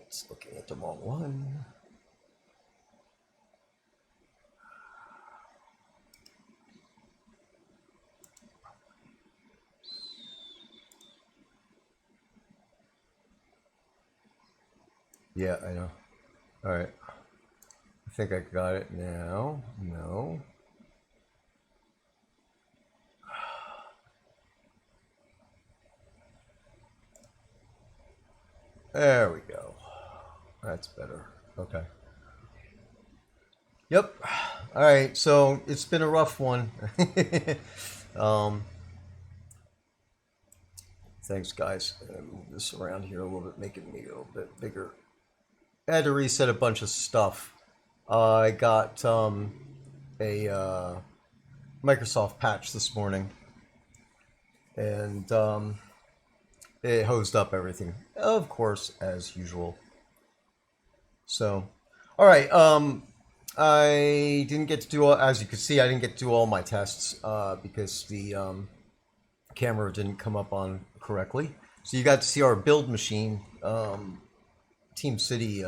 It's looking at the wrong one. Yeah, I know. All right. I think I got it now. No. There we go. That's better. Okay. Yep. All right. So it's been a rough one. um, thanks, guys. Move this around here a little bit, making me a little bit bigger. I had to reset a bunch of stuff. I got a Microsoft patch this morning, and it hosed up everything, of course, as usual. So, all right. I didn't get to do all, as you can see, I didn't get to do all my tests because the camera didn't come up on correctly. So you got to see our build machine, Team City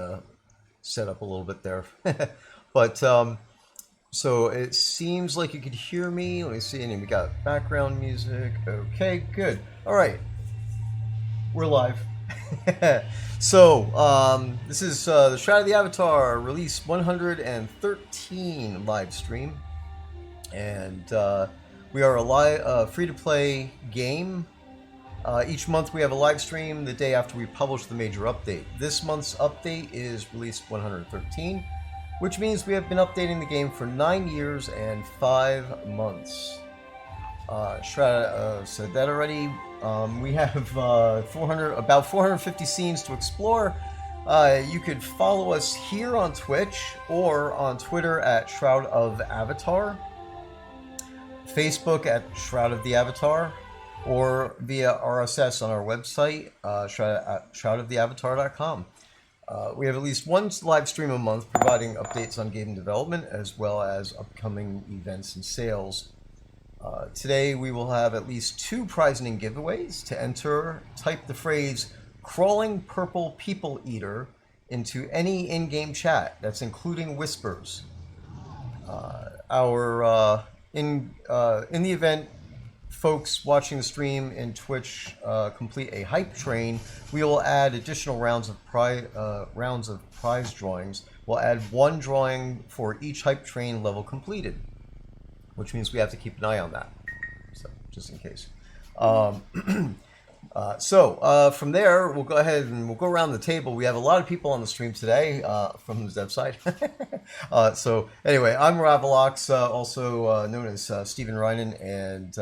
set up a little bit there. But so it seems like you could hear me. Let me see. And we got background music. Okay, good. All right. We're live. So, this is the Shroud of the Avatar release 113 live stream. And we are a live, free-to-play game. Each month we have a live stream the day after we publish the major update. This month's update is release 113, which means we have been updating the game for 9 years and 5 months. Shroud said that already. We have about 450 scenes to explore. You could follow us here on Twitch or on Twitter at Shroud of Avatar, Facebook at Shroud of the Avatar, or via RSS on our website, shroudoftheavatar.com. We have at least one live stream a month providing updates on game development as well as upcoming events and sales. Today we will have at least 2 prize-winning giveaways. To enter, type the phrase "crawling purple people eater" into any in-game chat. That's including whispers. In the event folks watching the stream in Twitch complete a hype train, we will add additional rounds of prize drawings. We'll add 1 drawing for each hype train level completed, which means we have to keep an eye on that, so just in case. From there, we'll go ahead and we'll go around the table. We have a lot of people on the stream today from the dev side. So anyway, I'm Ravalox, also known as Stephen Reinen, and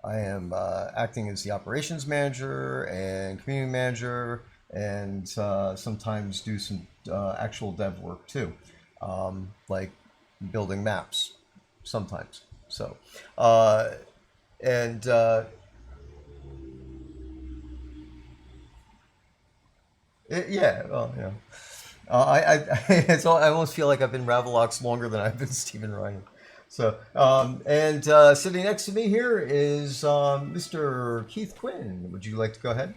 I am acting as the operations manager and community manager, and sometimes do some actual dev work too, like building maps sometimes. So, yeah, well, yeah. I almost feel like I've been Ravalox longer than I've been Stephen Ryan. So, sitting next to me here is Mr. Keith Quinn. Would you like to go ahead?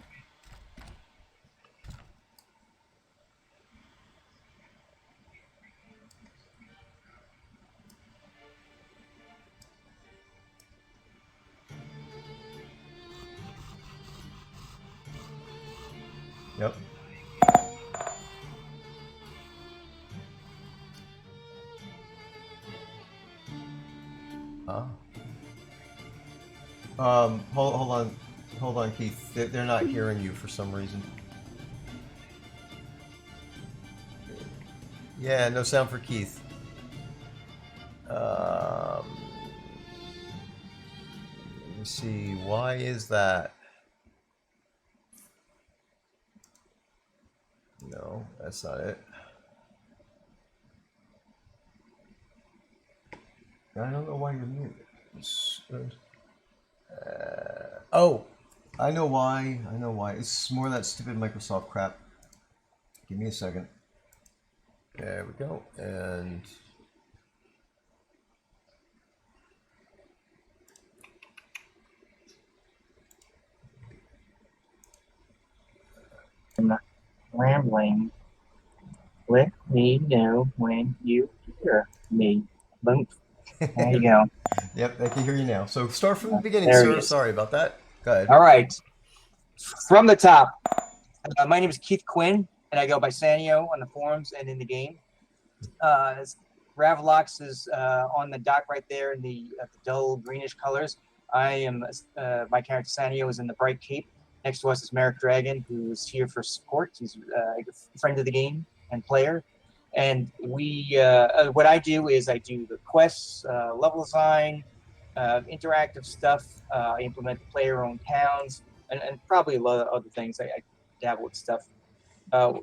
Yep. Hold on, Keith. They're not hearing you for some reason. Yeah, no sound for Keith. Let me see. Why is that? No, that's not it. I don't know why you're muted. Oh, I know why. I know why. It's more of that stupid Microsoft crap. Give me a second. There we go. And I'm not rambling. Let me know when you hear me. Boom. There you go. Yep, I can hear you now. So start from the beginning, There he sir. is. Sorry about that. Go ahead. All right. From the top. My name is Keith Quinn, and I go by Sannio on the forums and in the game. Uh, Ravalox is on the dock right there in the dull greenish colors. I am my character Sannio is in the bright cape. Next to us is Merrick Dragon, who's here for support. He's a friend of the game and player. And we, what I do is I do the quests, level design, interactive stuff. I implement the player-owned towns, and probably a lot of other things. I dabble with stuff. I'll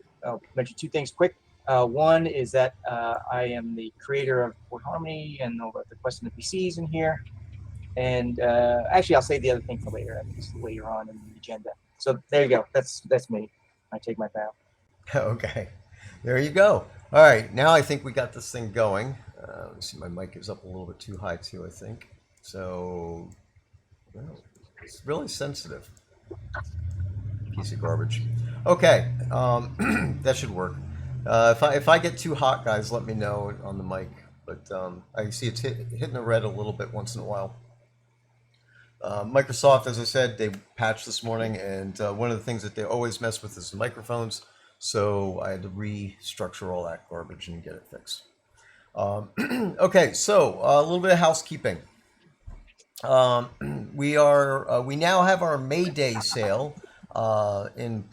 mention two things quick. One is that I am the creator of Port Harmony and all the Quest and the PCs in here. And actually, I'll save the other thing for later. I think it's later on in the agenda. So there you go. That's me. I take my bow. Okay, there you go. All right, now I think we got this thing going. Let me see, my mic is up a little bit too high too, I think. So, well, it's really sensitive. Piece of garbage. Okay, that should work. If I get too hot, guys, let me know on the mic. But I see it's hitting the red a little bit once in a while. Microsoft, as I said, they patched this morning, and one of the things that they always mess with is the microphones. So I had to restructure all that garbage and get it fixed. Okay, so a little bit of housekeeping. We now have our May Day sale in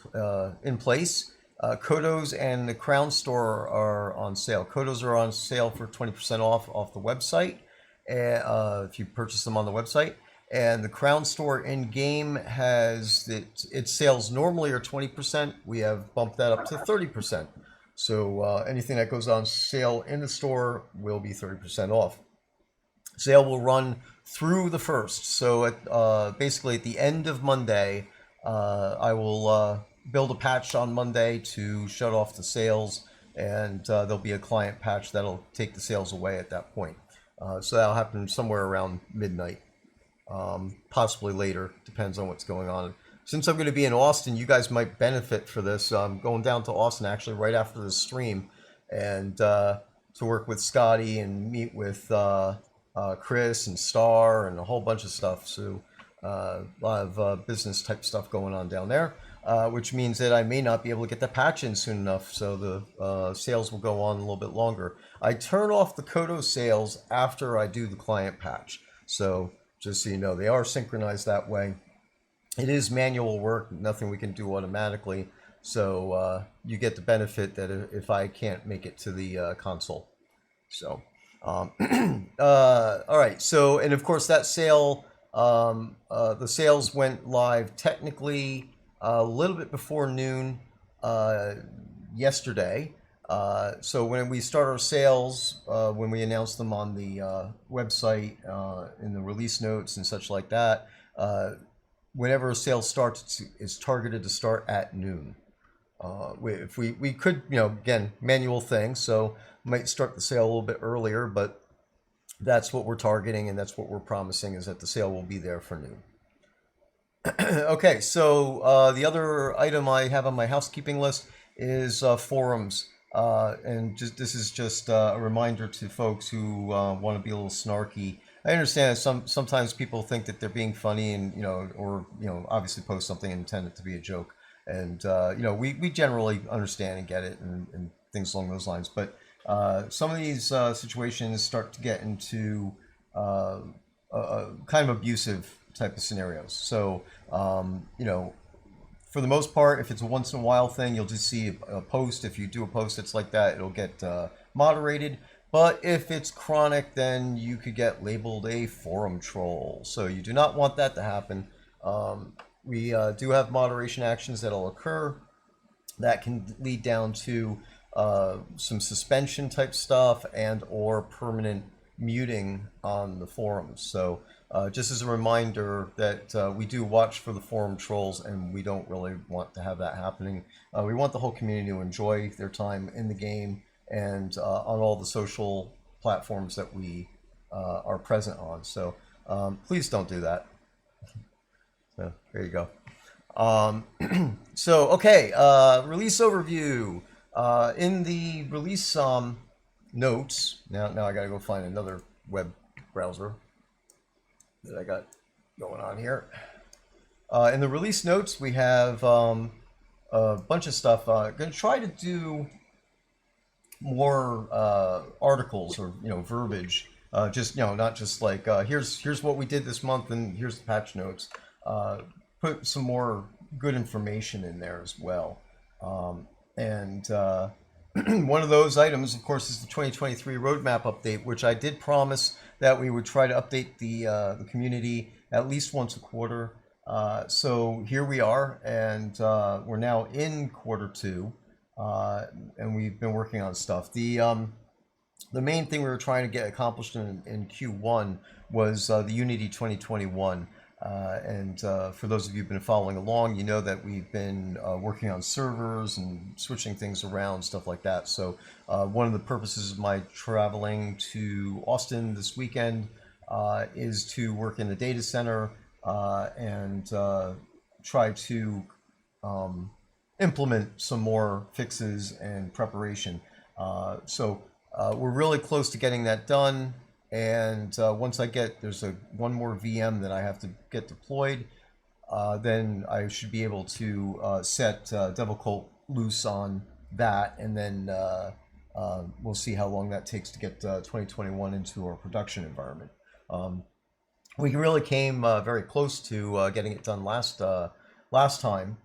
place. Kodos and the Crown Store are on sale. Kodos are on sale for 20% off the website, if you purchase them on the website. And the Crown Store in game has its sales normally are 20%. We have bumped that up to 30%. So anything that goes on sale in the store will be 30% off. Sale will run through the first. So basically at the end of Monday, I will build a patch on Monday to shut off the sales, and there'll be a client patch that'll take the sales away at that point. So that'll happen somewhere around midnight, possibly later. Depends on what's going on. Since I'm going to be in Austin, you guys might benefit for this. I'm going down to Austin actually right after the stream, and to work with Scotty and meet with Chris and Star and a whole bunch of stuff. So a lot of business type stuff going on down there, which means that I may not be able to get the patch in soon enough. So the sales will go on a little bit longer. I turn off the Kodo sales after I do the client patch. So just so you know, they are synchronized that way. It is manual work, nothing we can do automatically. So you get the benefit that if I can't make it to the console. So, all right. So, and of course, that sale, the sales went live technically a little bit before noon yesterday. So when we start our sales, when we announce them on the website, in the release notes and such like that, whenever a sale starts, it's targeted to start at noon. If we could, again, manual thing, so might start the sale a little bit earlier, but that's what we're targeting and that's what we're promising is that the sale will be there for noon. Okay, so the other item I have on my housekeeping list is forums. And this is just a reminder to folks who want to be a little snarky. I understand that sometimes people think that they're being funny and, or, obviously post something intended to be a joke. And, we generally understand and get it and things along those lines. But some of these situations start to get into kind of abusive type of scenarios. So, for the most part, if it's a once in a while thing, you'll just see a post. If you do a post that's like that, it'll get moderated. But if it's chronic, then you could get labeled a forum troll. So you do not want that to happen. We do have moderation actions that'll occur that can lead down to some suspension type stuff and or permanent muting on the forums. So just as a reminder that we do watch for the forum trolls and we don't really want to have that happening. We want the whole community to enjoy their time in the game and on all the social platforms that we are present on. So please don't do that. So there you go. So, okay, release overview. In the release notes, now I gotta go find another web browser that I got going on here. In the release notes, we have a bunch of stuff. Going to try to do more articles or verbiage. Just not just like here's what we did this month and here's the patch notes. Put some more good information in there as well. And one of those items, of course, is the 2023 roadmap update, which I did promise that we would try to update the community at least once a quarter. So here we are, and we're now in quarter 2, and we've been working on stuff. The main thing we were trying to get accomplished in Q1 was the Unity 2021. And for those of you who've been following along, you know that we've been working on servers and switching things around, stuff like that. So one of the purposes of my traveling to Austin this weekend is to work in the data center and try to implement some more fixes and preparation. So we're really close to getting that done. And once I there's one more VM that I have to get deployed, then I should be able to set Devilcult loose on that, and then we'll see how long that takes to get 2021 into our production environment. We really came very close to getting it done last time,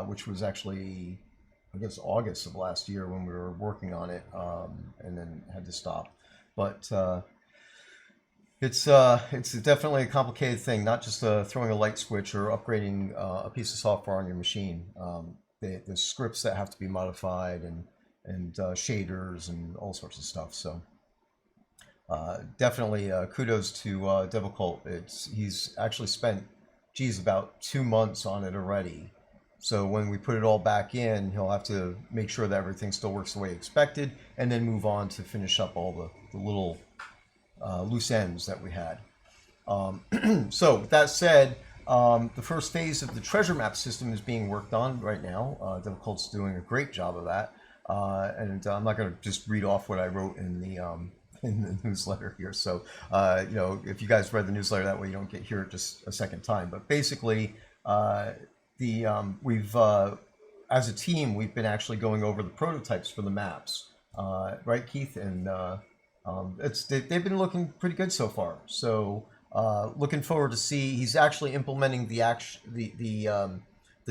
which was actually, I guess, August of last year when we were working on it, and then had to stop. But it's definitely a complicated thing, not just throwing a light switch or upgrading a piece of software on your machine. The scripts that have to be modified and shaders and all sorts of stuff. So definitely kudos to Devilcult. He's actually spent, about 2 months on it already. So when we put it all back in, he'll have to make sure that everything still works the way expected, and then move on to finish up all the little loose ends that we had. So with that said, the first phase of the treasure map system is being worked on right now. Devilcult's doing a great job of that, and I'm not going to just read off what I wrote in the newsletter here. So if you guys read the newsletter, that way you don't hear it just a second time. But basically, we've as a team, we've been actually going over the prototypes for the maps, right, Keith? And they've been looking pretty good so far. So looking forward to see. He's actually implementing the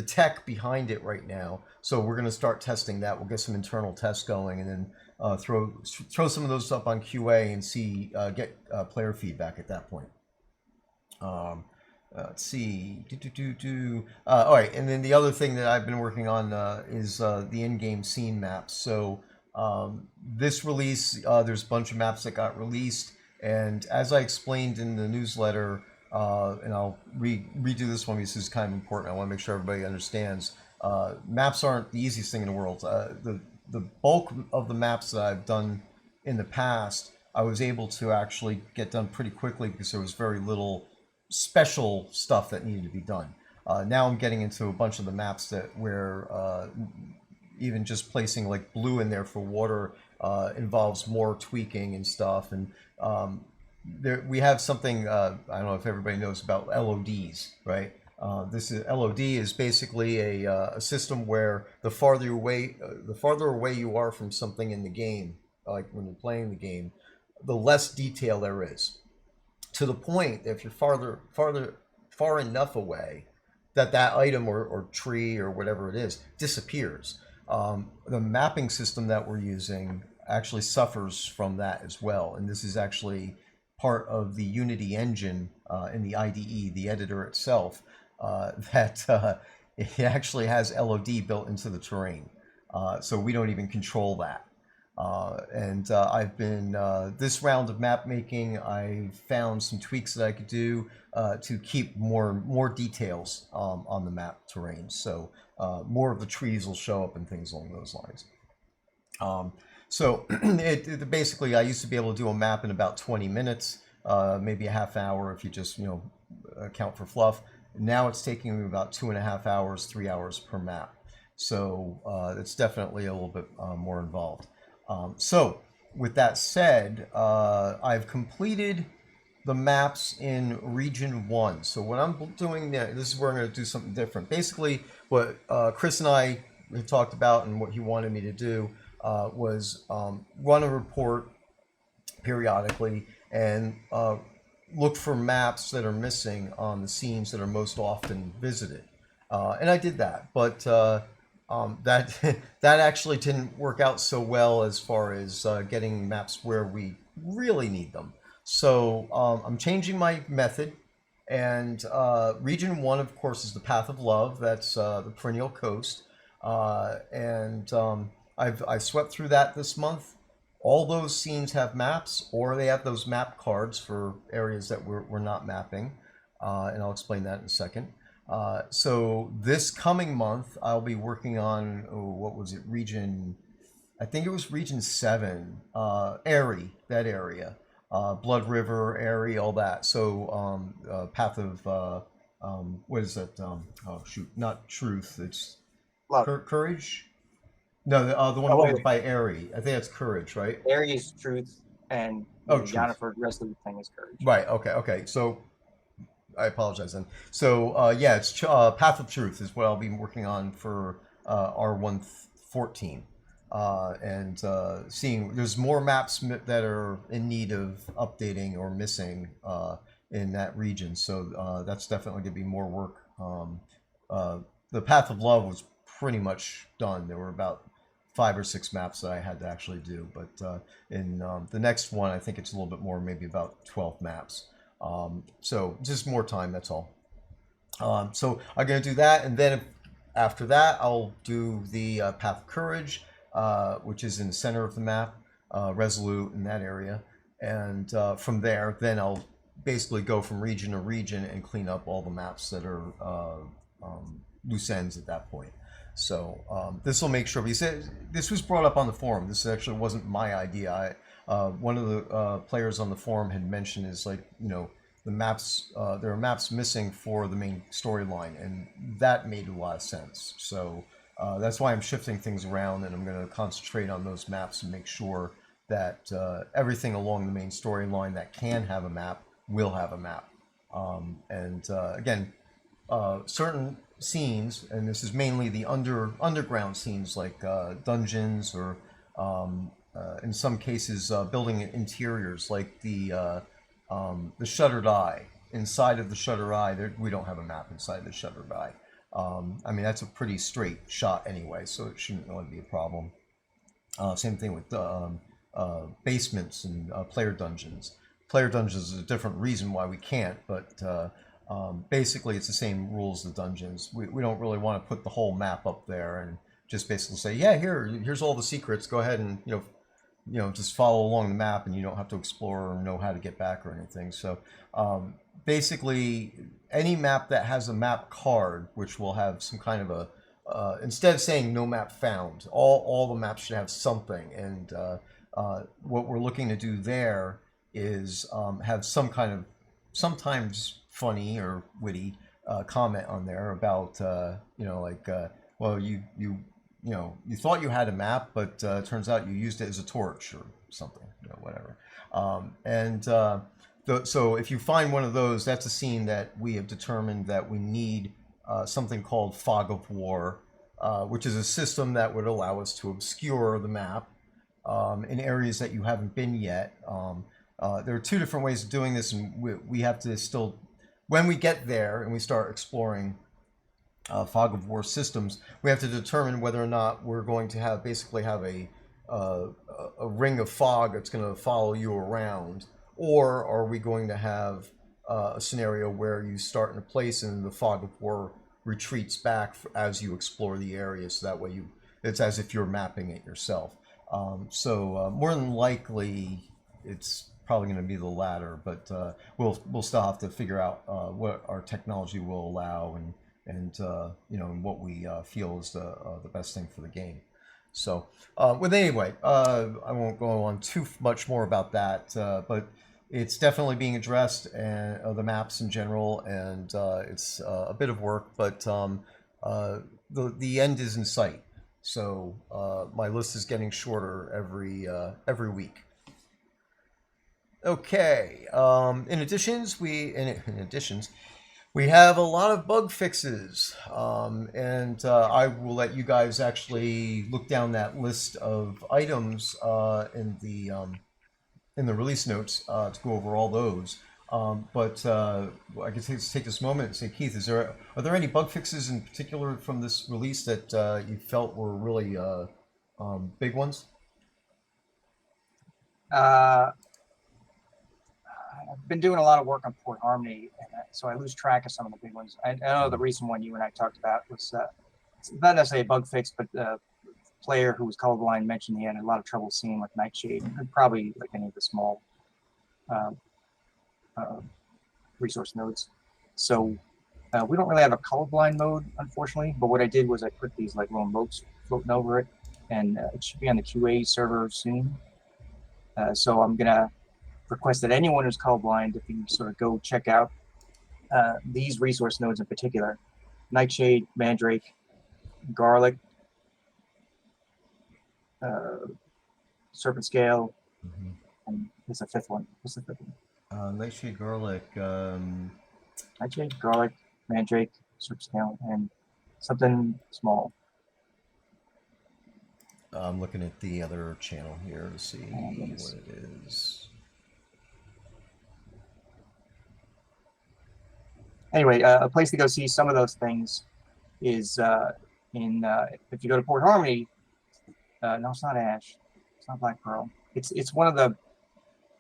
tech behind it right now. So we're going to start testing that. We'll get some internal tests going, and then throw some of those up on QA and see get player feedback at that point. Let's see. All right, and then the other thing that I've been working on is the in-game scene maps. So this release, there's a bunch of maps that got released, and as I explained in the newsletter, and I'll redo this one because this is kind of important. I want to make sure everybody understands. Maps aren't the easiest thing in the world. The bulk of the maps that I've done in the past, I was able to actually get done pretty quickly because there was very little special stuff that needed to be done. Now I'm getting into a bunch of the maps where even just placing like blue in there for water involves more tweaking and stuff. And we have something, I don't know if everybody knows about LODs, right? LOD is basically a system where the farther away you are from something in the game, like when you're playing the game, the less detail there is. To the point that if you're far enough away that item or tree or whatever it is disappears. The mapping system that we're using actually suffers from that as well. And this is actually part of the Unity engine in the IDE, the editor itself, that it actually has LOD built into the terrain. So we don't even control that. And I've been, this round of map making, I found some tweaks that I could do to keep more details on the map terrain. So more of the trees will show up and things along those lines. So basically, I used to be able to do a map in about 20 minutes, maybe a half hour if you just, account for fluff. Now it's taking me about 2.5 hours, 3 hours per map. So it's definitely a little bit more involved. So with that said, I've completed the maps in region 1. So what I'm doing now, this is where I'm going to do something different. Basically, what Chris and I had talked about and what he wanted me to do was run a report periodically and look for maps that are missing on the scenes that are most often visited. And I did that, but that that actually didn't work out so well as far as getting maps where we really need them. So I'm changing my method, and region 1, of course, is the Path of Love. That's the perennial coast, and I swept through that this month. All those scenes have maps, or they have those map cards for areas that we're not mapping, and I'll explain that in a second. So this coming month, I'll be working on, what was it, I think it was region 7, Airy, that area, Blood River, Airy, all that. So Path of, what is that? Oh shoot, not Truth, it's Love. Courage? No, the one Oh, over wait. by Airy. I think that's Courage, right? Aries Truth, and Oh, the Truth. Yennefer rest of the thing is Courage. Right. Okay. Okay. So I apologize then. So yeah, it's Path of Truth is what I'll be working on for R114, and seeing there's more maps that are in need of updating or missing in that region. So that's definitely going to be more work. The Path of Love was pretty much done. There were about 5 or 6 maps that I had to actually do, but in the next one, I think it's a little bit more, maybe about 12 maps. So just more time, that's all. So I'm going to do that, and then after that, I'll do the Path of Courage, which is in the center of the map, Resolute in that area. And from there, then I'll basically go from region to region and clean up all the maps that are loose ends at that point. So this will make sure, because this was brought up on the forum. This actually wasn't my idea. One of the players on the forum had mentioned is like, the maps, there are maps missing for the main storyline, and that made a lot of sense. So that's why I'm shifting things around, and I'm going to concentrate on those maps and make sure that everything along the main storyline that can have a map will have a map. And again, certain scenes, and this is mainly the underground scenes like dungeons or in some cases building interiors like the Shuttered Eye. Inside of the Shuttered Eye, we don't have a map inside the Shuttered Eye. I mean, that's a pretty straight shot anyway, so it shouldn't really be a problem. Same thing with basements and player dungeons. Player dungeons is a different reason why we can't, but basically it's the same rules as the dungeons. We don't really want to put the whole map up there and just basically say, yeah, here's all the secrets. Go ahead and just follow along the map, and you don't have to explore or know how to get back or anything. So basically, any map that has a map card, which will have some kind of instead of saying no map found, all the maps should have something. And what we're looking to do there is have some kind of, sometimes funny or witty comment on there about well, you thought you had a map, but it turns out you used it as a torch or something, whatever. So if you find one of those, that's a scene that we have determined that we need something called Fog of War, which is a system that would allow us to obscure the map in areas that you haven't been yet. There are 2 different ways of doing this, and we have to still, when we get there and we start exploring Fog of War systems, we have to determine whether or not we're going to basically have a ring of fog that's going to follow you around, or are we going to have a scenario where you start in a place and the Fog of War retreats back as you explore the area, so that way it's as if you're mapping it yourself. So more than likely, it's probably going to be the latter, but we'll still have to figure out what our technology will allow and what we feel is the best thing for the game. So, anyway, I won't go on too much more about that, but it's definitely being addressed, and the maps in general, and it's a bit of work, but the end is in sight. So my list is getting shorter every week. Okay. In additions, we have a lot of bug fixes, and I will let you guys actually look down that list of items in the release notes to go over all those. But I can take this moment and say, Keith, are there any bug fixes in particular from this release that you felt were really big ones? Uh, I've been doing a lot of work on Port Harmony, and so I lose track of some of the big ones. I know the recent one you and I talked about was it's not necessarily a bug fix, but a player who was colorblind mentioned he had a lot of trouble seeing with Nightshade, and probably like any of the small uh, uh, resource nodes. So we don't really have a colorblind mode, unfortunately. But what I did was I put these like little motes floating over it, and it should be on the QA server soon. So I'm gonna request that anyone who's colorblind, if you sort of go check out these resource nodes in particular, Nightshade, Mandrake, Garlic, uh, Serpent Scale, Mm-hmm. and there's a fifth one. What's the fifth one? Nightshade garlic. Nightshade, Garlic, Mandrake, Serpent Scale, and something small. I'm looking at the other channel here to see what it is. Anyway, a place to go see some of those things is if you go to Port Harmony. No, it's not Ash. It's not Black Pearl. It's one of the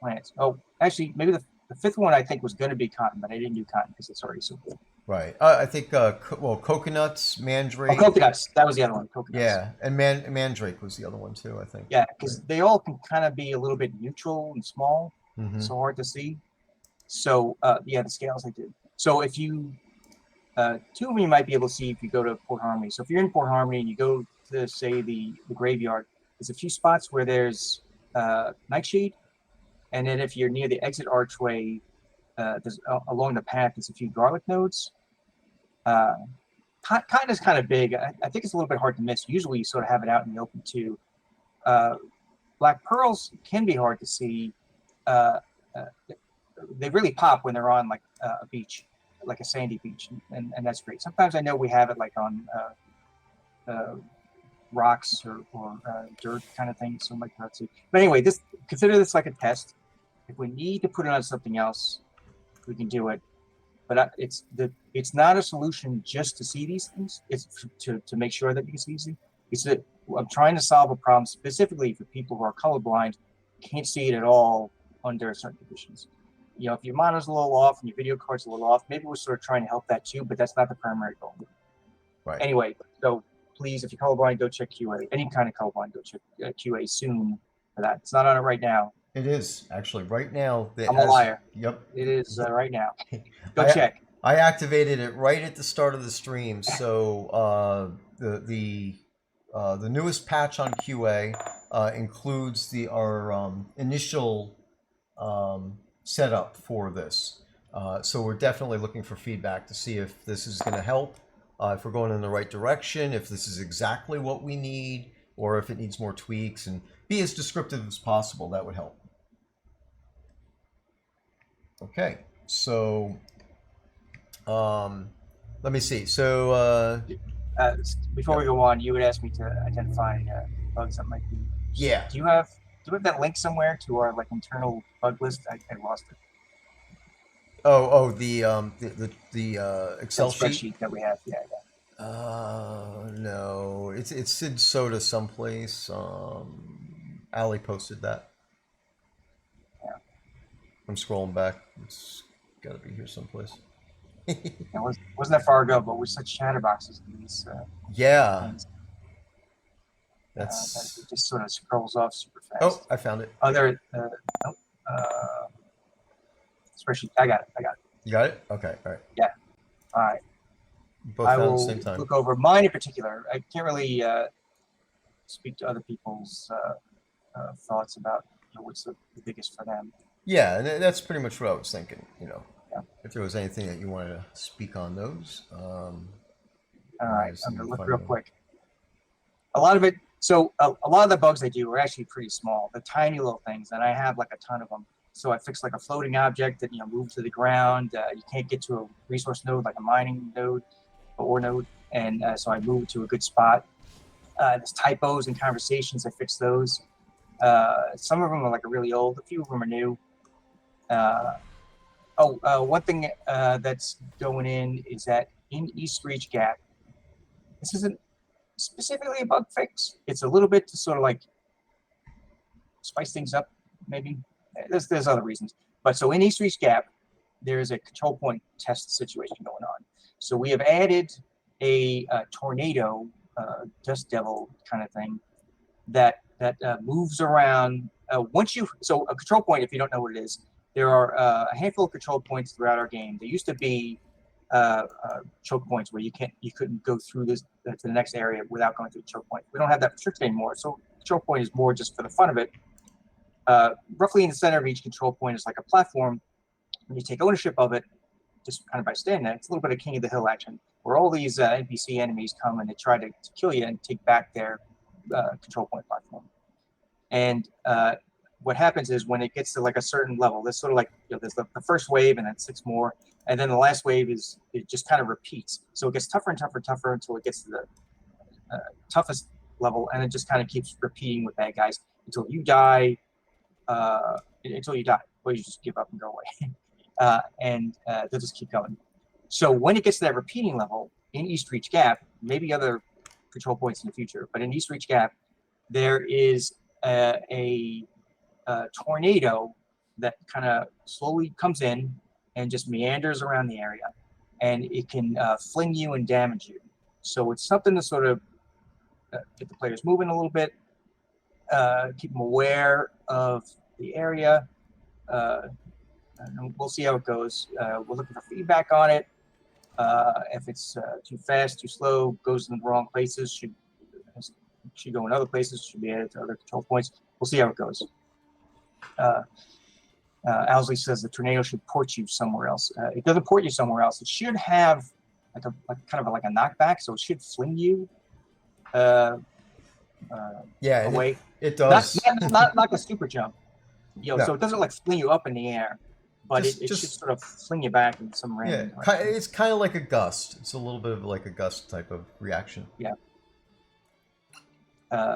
planets. Oh, actually, maybe the fifth one I think was going to be Cotton, but I didn't do Cotton because it's already so good. Right. I think coconuts, Oh, mandrake. Coconuts. That was the other one. Coconuts. Yeah, and mandrake was the other one too, I think. Yeah, because they all can kind of be a little bit neutral and small, Mm-hmm. so hard to see. So yeah, the scales I did. So if you two of them you might be able to see if you go to Port Harmony. So if you're in Port Harmony and you go to say the graveyard, there's a few spots where there's Nightshade, and then if you're near the exit archway, there's along the path there's a few Garlic nodes. Cotton is kind of big. I think it's a little bit hard to miss. Usually you sort of have it out in the open too. Black pearls can be hard to see. Uh, uh, they really pop when they're on like a beach, like a sandy beach, and that's great. Sometimes I know we have it like on rocks or dirt kind of thing, so like that too. But anyway, consider this like a test. If we need to put it on something else, we can do it. But it's not a solution just to see these things. It's to make sure that you can see these things. It's that I'm trying to solve a problem specifically for people who are colorblind, can't see it at all under certain conditions. You know, if your monitor's a little off and your video card's a little off, maybe we're sort of trying to help that too, but that's not the primary goal. Right. Anyway, so please, if you're colorblind, go check QA. Any kind of colorblind, go check QA soon for that. It's not on it right now. It is actually right now. I'm a liar. Yep. It is right now. Go I, check. I activated it right at the start of the stream, so the newest patch on QA includes our initial setup for this. So we're definitely looking for feedback to see if this is going to help, if we're going in the right direction, if this is exactly what we need, or if it needs more tweaks, and be as descriptive as possible. That would help. Okay, so let me see. So before we go on, you would ask me to identify bugs that might be. Yeah. Do you have that link somewhere to our like internal bug list? I lost it. The Excel spreadsheet that we have. Yeah. No, it's Sid Soda someplace. Ali posted that. Yeah. I'm scrolling back. It's got to be here someplace. It wasn't that far ago, but we're such chatterboxes in these. Yeah. Things, that's it just sort of scrolls off super fast. Oh, I found it. Spreadsheet. I got it. You got it? Okay. All right. Yeah. All right. Both I found will at the same time. look over mine in particular. I can't really speak to other people's thoughts about what's the biggest for them. Yeah, and that's pretty much what I was thinking. Yeah. If there was anything that you wanted to speak on those. All I right, just I'm need gonna to look find real them. quick. A lot of it. So a lot of the bugs I do are actually pretty small. The tiny little things, and I have like a ton of them. So I fix like a floating object that moves to the ground. You can't get to a resource node like a mining node or ore node, and so I move it to a good spot. There's typos and conversations. I fix those. Some of them are like really old. A few of them are new. One thing that's going in is that in East Reach Gap, this isn't specifically a bug fix. It's a little bit to sort of like spice things up, maybe. There's other reasons. But so in East Reach Gap, there's a control point test situation going on. So we have added a tornado, dust devil kind of thing that moves around. So a control point, if you don't know what it is, there are a handful of control points throughout our game. There used to be choke points where you couldn't go through this to the next area without going through the choke point. We don't have that restriction anymore. So choke point is more just for the fun of it. Roughly in the center of each control point is like a platform. When you take ownership of it, just kind of by standing there, it's a little bit of King of the Hill action, where all these NPC enemies come and they try to kill you and take back their control point platform. And what happens is when it gets to like a certain level, there's sort of like there's the first wave and then 6 more, and then the last wave it just kind of repeats. So it gets tougher and tougher and tougher until it gets to the toughest level, and it just kind of keeps repeating with bad guys until you die. Or you just give up and go away. And they'll just keep going. So when it gets to that repeating level in East Reach Gap, maybe other control points in the future, but in East Reach Gap, there is a tornado that kind of slowly comes in and just meanders around the area, and it can fling you and damage you. So it's something to sort of get the players moving a little bit, keep them aware of the area. And we'll see how it goes. We're looking for feedback on it. If it's too fast, too slow, goes in the wrong places, should go in other places, should be added to other control points. We'll see how it goes. Owsley says the tornado should port you somewhere else. It doesn't port you somewhere else. It should have like a knockback, so it should fling you Yeah, away. it does. Not like a super jump. No. So it doesn't like fling you up in the air, but it should sort of fling you back in some random direction. It's kind of like a gust. It's a little bit of like a gust type of reaction. Yeah.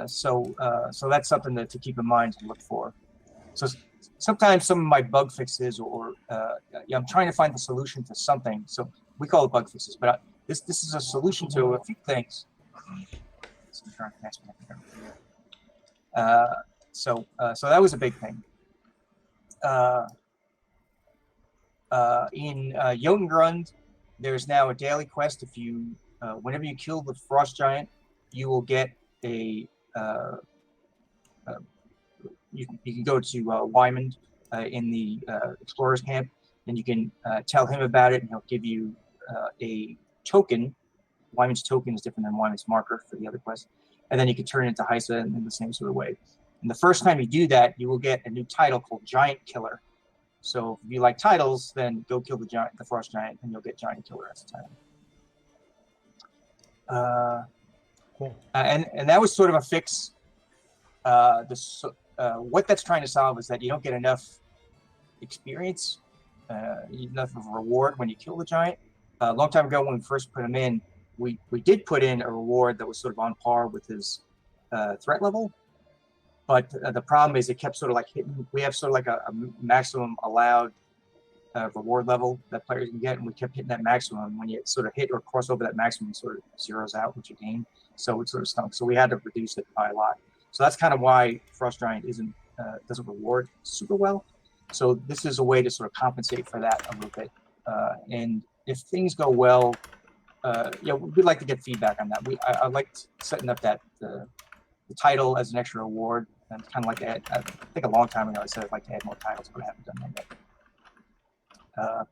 So that's something to keep in mind to look for. So sometimes some of my bug fixes, or I'm trying to find the solution to something. So we call it bug fixes, but this is a solution to a few things. So that was a big thing. In Jotungrund, there's now a daily quest. If you, whenever you kill the frost giant, you will get a. You can go to Wymond in the explorers camp, and you can tell him about it, and he'll give you a token. Wymond's token is different than Wymond's marker for the other quest, and then you can turn it into Heisa in the same sort of way. And the first time you do that, you will get a new title called Giant Killer. So if you like titles, then go kill the frost giant, and you'll get Giant Killer as a title. Cool. And that was sort of a fix. What that's trying to solve is that you don't get enough experience, enough of a reward when you kill the giant. A long time ago, when we first put him in, we did put in a reward that was sort of on par with his threat level. But the problem is it kept sort of like hitting. We have sort of like a maximum allowed reward level that players can get, and we kept hitting that maximum. When you sort of hit or cross over that maximum, it sort of zeroes out what you gain. So it sort of stunk. So we had to reduce it by a lot. So that's kind of why Frost Giant doesn't reward super well. So this is a way to sort of compensate for that a little bit. And if things go well, we'd like to get feedback on that. I liked setting up that the title as an extra reward. And kind of like to add, I think a long time ago I said I'd like to add more titles, but I haven't done that yet.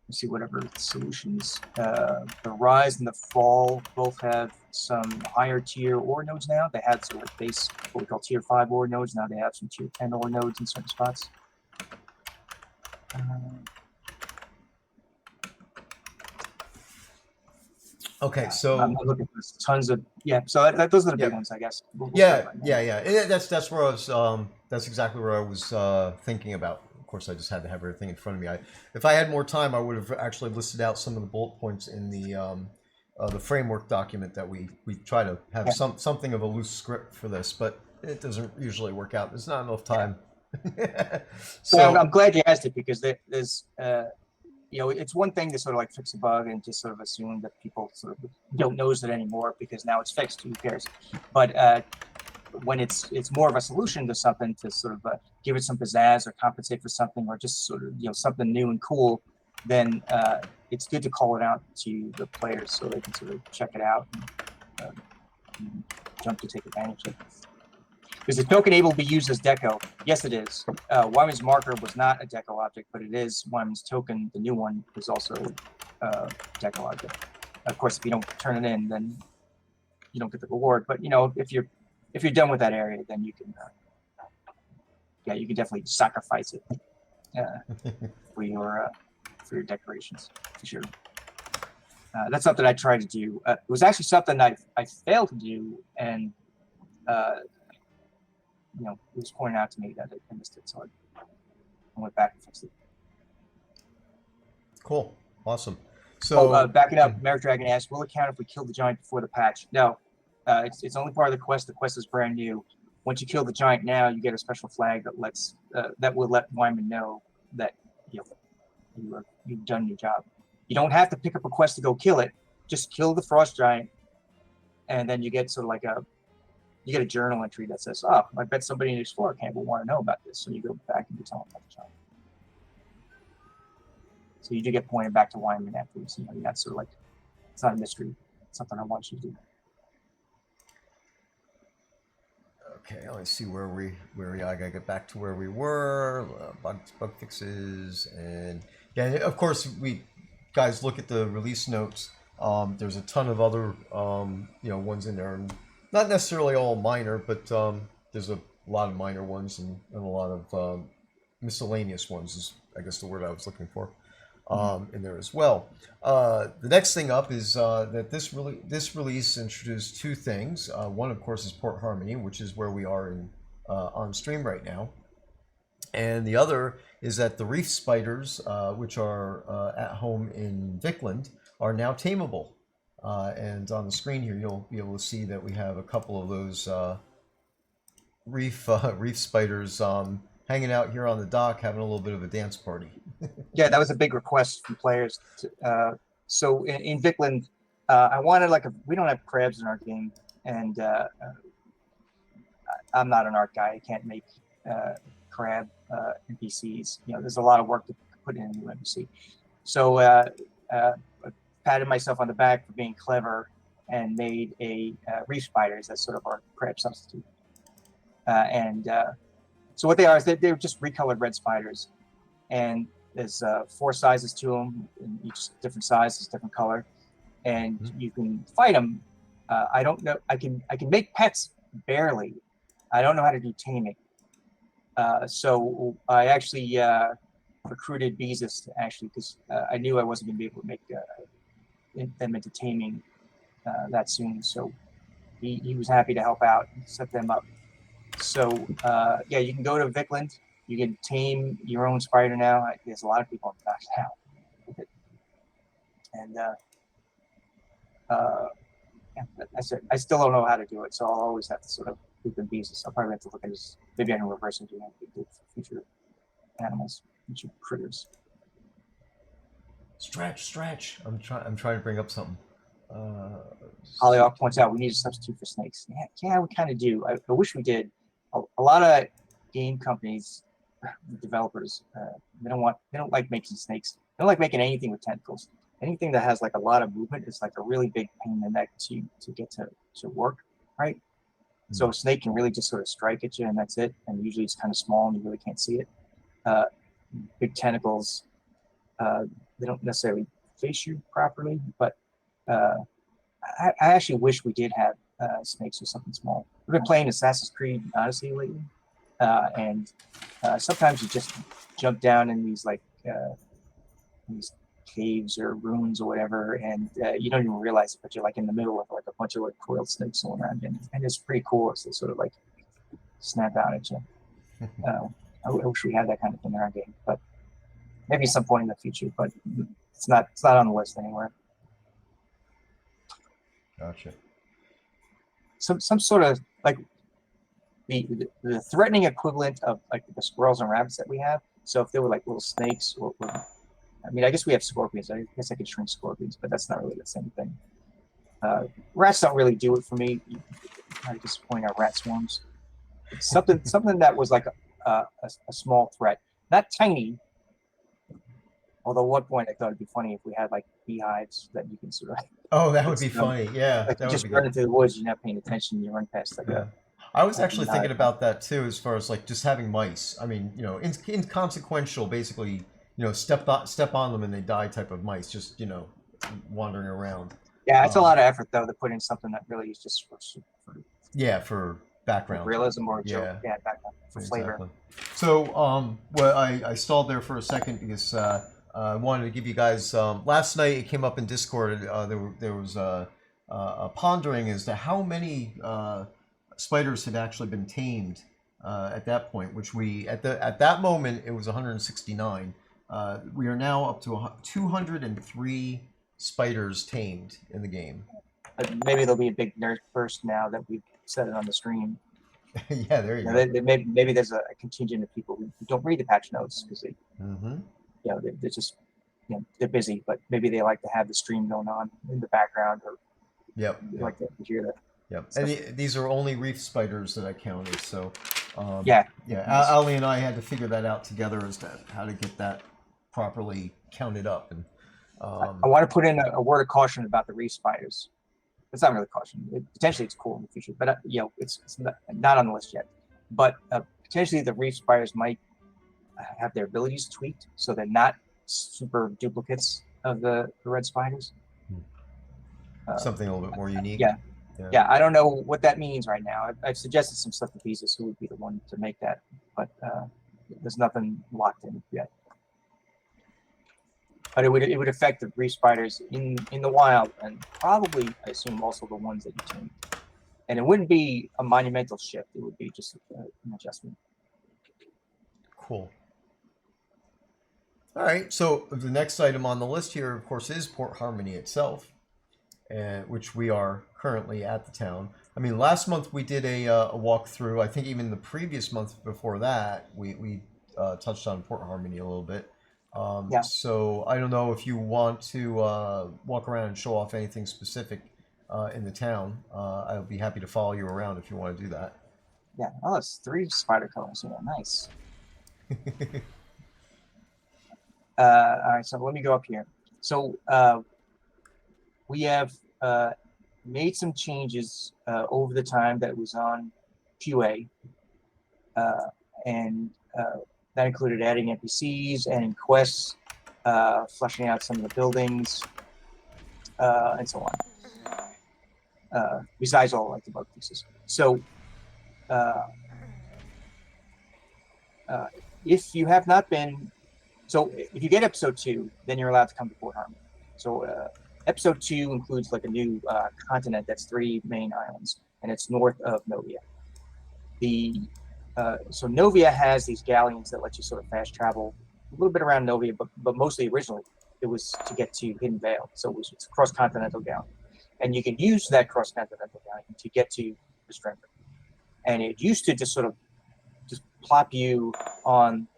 Let's see, whatever solutions. The Rise and the Fall both have some higher tier ore nodes now. They had sort of base, what we call tier 5 ore nodes. Now they have some tier 10 ore nodes in certain spots. Okay, I'm so looking for tons of So those are the big yeah, ones, I guess. We'll start yeah, by yeah, them. yeah. That's where I was. That's exactly where I was thinking about. Of course, I just had to have everything in front of me. If I had more time, I would have actually listed out some of the bullet points in the framework document that we try to have Yeah, something of a loose script for this, but it doesn't usually work out. There's not enough yeah. time. But I'm So glad you asked it because there's it's one thing to sort of like fix a bug and just sort of assume that people sort of don't notice it anymore because now it's fixed. Who cares? But when it's more of a solution to something to sort of give it some pizzazz or compensate for something or just sort of something new and cool, then it's good to call it out to the players so they can sort of check it out and jump to take advantage of it. Is the token able to be used as deco? Yes, it is. Wyman's marker was not a deco object, but it is. Wyman's token, the new one, is also deco object. Of course, if you don't turn it in, then you don't get the reward. But if you're done with that area, then you can you can definitely sacrifice it for your decorations for sure. That's something I tried to do. It was actually something I failed to do, and it was pointed out to me that I missed it, so I went back and fixed it. cool, awesome. So Backing up, Merrick Dragon asked, "Will it count if we kill the giant before the patch?" No, it's only part of the quest. The quest is brand new. Once you kill the giant, now you get a special flag that will let Wyman know that you've done your job. You don't have to pick up a quest to go kill it. Just kill the frost giant, and then you get sort of like you get a journal entry that says, "Oh, I bet somebody in the Explorer camp will want to know about this." So you go back and you tell them about the giant. So you do get pointed back to Wyman afterwards. That's sort of like, it's not a mystery. It's something I want you to do. okay, let me see where I gotta get back to where we were. Bug fixes and yeah, of course we guys look at the release notes. There's a ton of other ones in there, and not necessarily all minor, but there's a lot of minor ones and a lot of miscellaneous ones is I guess the word I was looking for. In there as well. The next thing up is that this release introduced two things. One, of course, is Port Harmony, which is where we are on stream right now, and the other is that the reef spiders, which are at home in Vikland, are now tameable. And on the screen here, you'll be able to see that we have a couple of those reef spiders hanging out here on the dock, having a little bit of a dance party. Yeah, that was a big request from players. So in Vikland, I wanted we don't have crabs in our game, and I'm not an art guy. I can't make crab NPCs. There's a lot of work to put in a new NPC. So I patted myself on the back for being clever and made a reef spiders as sort of our crab substitute. So what they are is they're just recolored red spiders, and there's 4 sizes to them, and each different size is different color, and you can fight them. I don't know. I can make pets barely. I don't know how to do taming. So I actually recruited Beezus because I knew I wasn't going to be able to make them into taming that soon. So he was happy to help out and set them up. So you can go to Vikland. You can tame your own spider now. There's a lot of people on the back now with it. And I still don't know how to do it, so I'll always have to sort of loop in Beezus. I'll probably have to look at this. Maybe I can reverse engineer for future animals, future critters. Stretch. I'm trying to bring up something. Hollyock points out we need a substitute for snakes. Yeah, we kind of do. I wish we did. A lot of game companies, developers, they don't like making snakes. They don't like making anything with tentacles. Anything that has like a lot of movement is like a really big pain in the neck to get to work, right? So a snake can really just sort of strike at you and that's it. And usually it's kind of small and you really can't see it. Big tentacles, they don't necessarily face you properly, but I actually wish we did have snakes or something small. We've been playing Assassin's Creed Odyssey lately, and sometimes you just jump down in these caves or ruins or whatever, and you don't even realize it, but you're like in the middle of like a bunch of like coiled snakes all around you, and it's pretty cool as they sort of like snap out at you. I wish we had that kind of thing in our game, but maybe some point in the future. But it's not on the list anywhere. Gotcha. Some sort of like the threatening equivalent of like the squirrels and rabbits that we have. So if there were like little snakes, or I mean, I guess we have scorpions. I guess I could shrink scorpions, but that's not really the same thing. Rats don't really do it for me. I just point out rat swarms. It's something that was like a small threat, not tiny. Although at one point I thought it'd be funny if we had like beehives that you can sort of. Oh, that would be funny. Yeah, like that you would just be run good. into the woods, you're not paying attention, you run past like Yeah. I was a actually beehive. thinking about that too, as far as like just having mice. I mean, you know, inconsequential, basically, you know, step on them and they die type of mice, just, you know, wandering around. Yeah, it's a lot of effort though to put in something that really is just for Yeah, for background. realism or joke. Yeah. Yeah, background for flavor. Exactly. So, well, I stalled there for a second because I wanted to give you guys. Last night it came up in Discord. There was a pondering as to how many spiders had actually been tamed at that point. Which we at that moment it was 169. We are now up to 203 spiders tamed in the game. But maybe there'll be a big nerd burst now that we've said it on the stream. Yeah, there you go. Maybe there's a contingent of people who don't read the patch notes because they, they're just, they're busy. But maybe they like to have the stream going on in the background, or like to hear that. Yep, and these are only reef spiders that I counted. So, yeah. Ali and I had to figure that out together as to how to get that properly counted up. And I want to put in a word of caution about the reef spiders. It's not really caution. Potentially, it's cool in the future, but it's not on the list yet. But potentially, the reef spiders might have their abilities tweaked so they're not super duplicates of the red spiders. Something a little bit more unique. Yeah. I don't know what that means right now. I've suggested some stuff to pieces who would be the one to make that, but there's nothing locked in yet. But it would affect the reef spiders in the wild, and probably, I assume, also the ones that you tame. And it wouldn't be a monumental shift. It would be just an adjustment. Cool. All right. So the next item on the list here, of course, is Port Harmony itself, which we are currently at the town. I mean, last month we did a walkthrough. I think even the previous month before that, we touched on Port Harmony a little bit. So I don't know if you want to walk around and show off anything specific in the town. I'll be happy to follow you around if you want to do that. Yeah. Oh, it's 3 spider colors. Yeah, nice. All right, so let me go up here. So we have made some changes over the time that was on QA, and that included adding NPCs, adding quests, fleshing out some of the buildings, and so on. Besides all like the bug pieces. So if you have not been, so if you get episode 2, then you're allowed to come to Port Harmony. So episode 2 includes like a new continent that's 3 main islands, and it's north of Novia. So Novia has these galleons that let you sort of fast travel a little bit around Novia, but mostly originally it was to get to Hidden Vale. So it's a cross-continental galleon. And you can use that cross-continental galleon to get to the Strength. And it used to just sort of just plop you on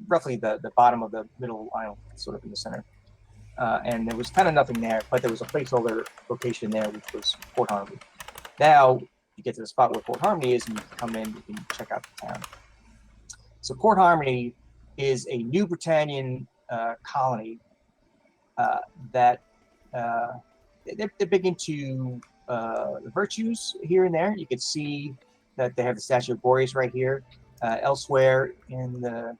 roughly the bottom of the middle island, sort of in the center. And there was kind of nothing there, but there was a placeholder location there, which was Port Harmony. Now, you get to the spot where Port Harmony is, and you can come in, you can check out the town. So Port Harmony is a New Britannian colony that they're big into the virtues here and there. You can see that they have the statue of Boreas right here. Elsewhere in the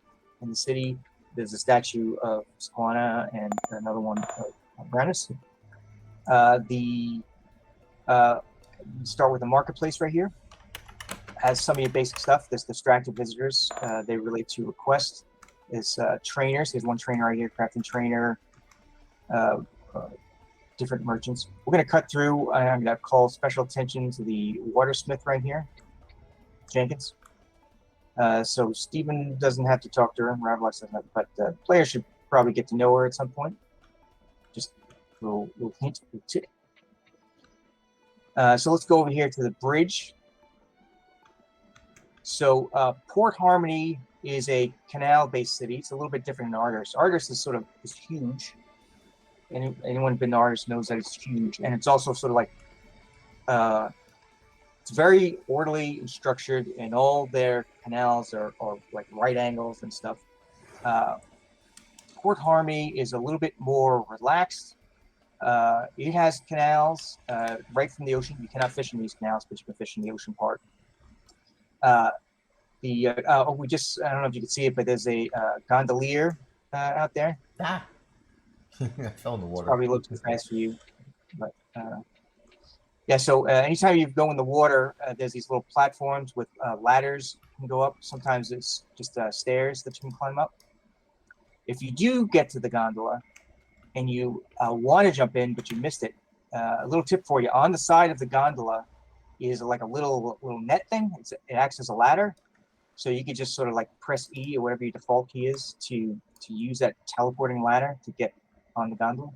city, there's a statue of Squana and another one of Brandis. Start with the marketplace right here. Has some of your basic stuff. There's distracted visitors. They relate to requests. There's trainers. There's one trainer right here, crafting trainer. uh, uh, different merchants. We're going to cut through. I'm going to call special attention to the watersmith right here, Jenkins. So Stephen doesn't have to talk to her, Ravalox doesn't have, but players should probably get to know her at some point. Just a little hint. So let's go over here to the bridge. So Port Harmony is a canal-based city. It's a little bit different than Argus. Argus is huge. Anyone been to Argus knows that it's huge, and it's also sort of like it's very orderly and structured, and all their canals are like right angles and stuff. Port Harmony is a little bit more relaxed. It has canals right from the ocean. You cannot fish in these canals, but you can fish in the ocean part. We just, I don't know if you can see it, but there's a gondolier out there. Ah. I fell in the It's water. probably a little too fast for you, but yeah. So anytime you go in the water, there's these little platforms with ladders you can go up. Sometimes it's just stairs that you can climb up. If you do get to the gondola and you want to jump in, but you missed it, a little tip for you: on the side of the gondola is like a little net thing. It acts as a ladder. So you could just sort of like press E or whatever your default key is to use that teleporting ladder to get on the gondola.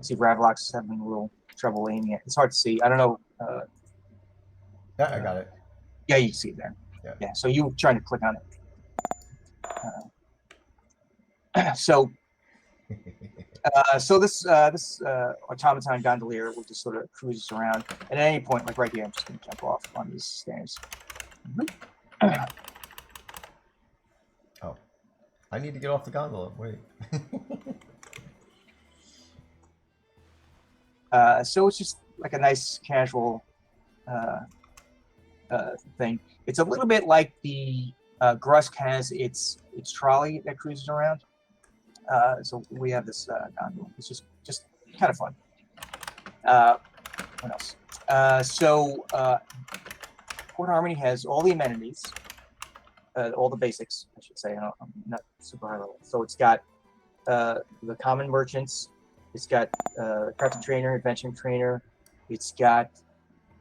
See, Ravalox is having a little trouble aiming it. It's hard to see. I don't know. Yeah, I got it. Yeah, you can see it there. Yeah. So you trying to click on it. So this automaton gondolier will just sort of cruise us around. And at any point, like right here, I'm just going to jump off on these stairs. Oh, I need to get off the gondola. Wait. So it's just like a nice casual thing. It's a little bit like the Grusk has its trolley that cruises around. So we have this gondola. It's just kind of fun. What else? Port Harmony has all the amenities, all the basics, I should say. I'm not super high level. So it's got the common merchants. It's got crafting trainer, adventuring trainer. It's got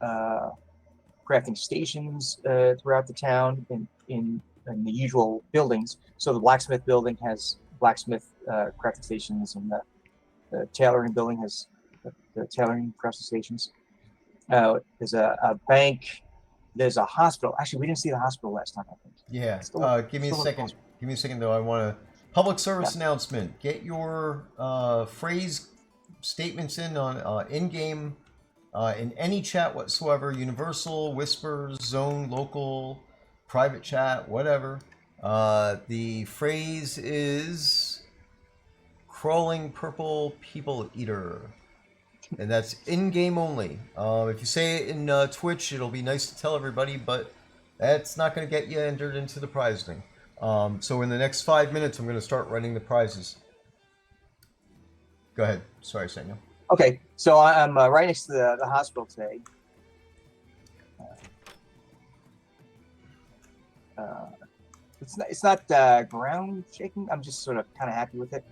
crafting stations throughout the town in the usual buildings. So the blacksmith building has blacksmith crafting stations, and the tailoring building has the tailoring crafting stations. There's a bank. There's a hospital. Actually, we didn't see the hospital last time, I think. Yeah. Give me a second. Give me a second, though. I want to public service announcement. Get your phrase statements in on in-game, in any chat whatsoever. Universal, Whispers, Zone, Local, private chat, whatever. The phrase is crawling purple people eater. And that's in-game only. If you say it in Twitch, it'll be nice to tell everybody, but that's not going to get you entered into the prize thing. So in the next 5 minutes, I'm going to start running the prizes. Go ahead. Sorry, Sannio. Okay, so I'm right next to the hospital today. It's not ground shaking. I'm just sort of kind of happy with it.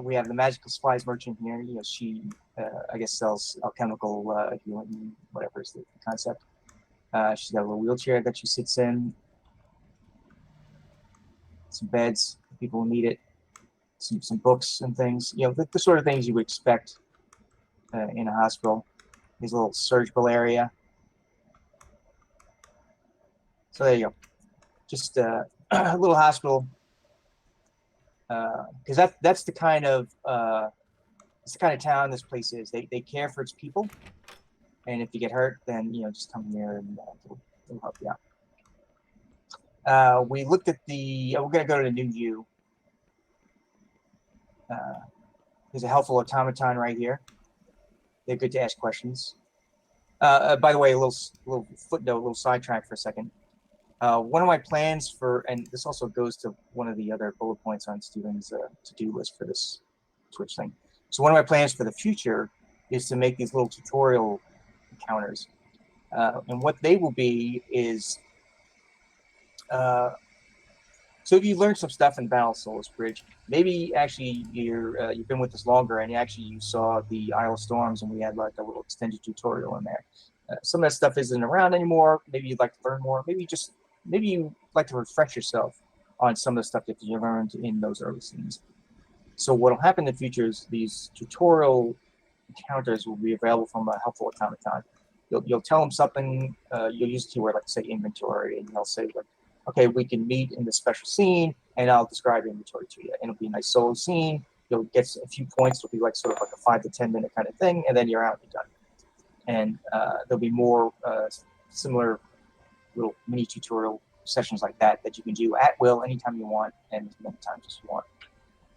We have the magical supplies merchant here. You know, she I guess sells alchemical healing, whatever is the concept. She's got a little wheelchair that she sits in. Some beds, people who need it. Some books and things. You know, the sort of things you would expect in a hospital. There's a little surgical area. So there you go. Just a little hospital. Because that's the kind of town this place is. They care for its people, and if you get hurt, then just come here and it'll help you out. We looked at the. We're gonna go to the new view. There's a helpful automaton right here. They're good to ask questions. By the way, a little footnote, a little sidetrack for a second. One of my plans and this also goes to one of the other bullet points on Steven's to-do list for this Twitch thing. So one of my plans for the future is to make these little tutorial encounters. And what they will be is So if you learned some stuff in Battle Souls Bridge, maybe actually you've been with us longer, and you saw the Isle of Storms, and we had like a little extended tutorial in there. Some of that stuff isn't around anymore. Maybe you'd like to learn more. Maybe you like to refresh yourself on some of the stuff that you learned in those early scenes. So what will happen in the future is these tutorial encounters will be available from a helpful automaton. You'll tell them something. You'll use a keyword like say inventory, and they'll say like, okay, we can meet in this special scene, and I'll describe inventory to you. And it'll be a nice solo scene. You'll get a few points. It'll be like sort of like a 5 to 10 minute kind of thing, and then you're out and you're done. And there'll be more similar little mini tutorial sessions like that you can do at will anytime you want and as many times as you want.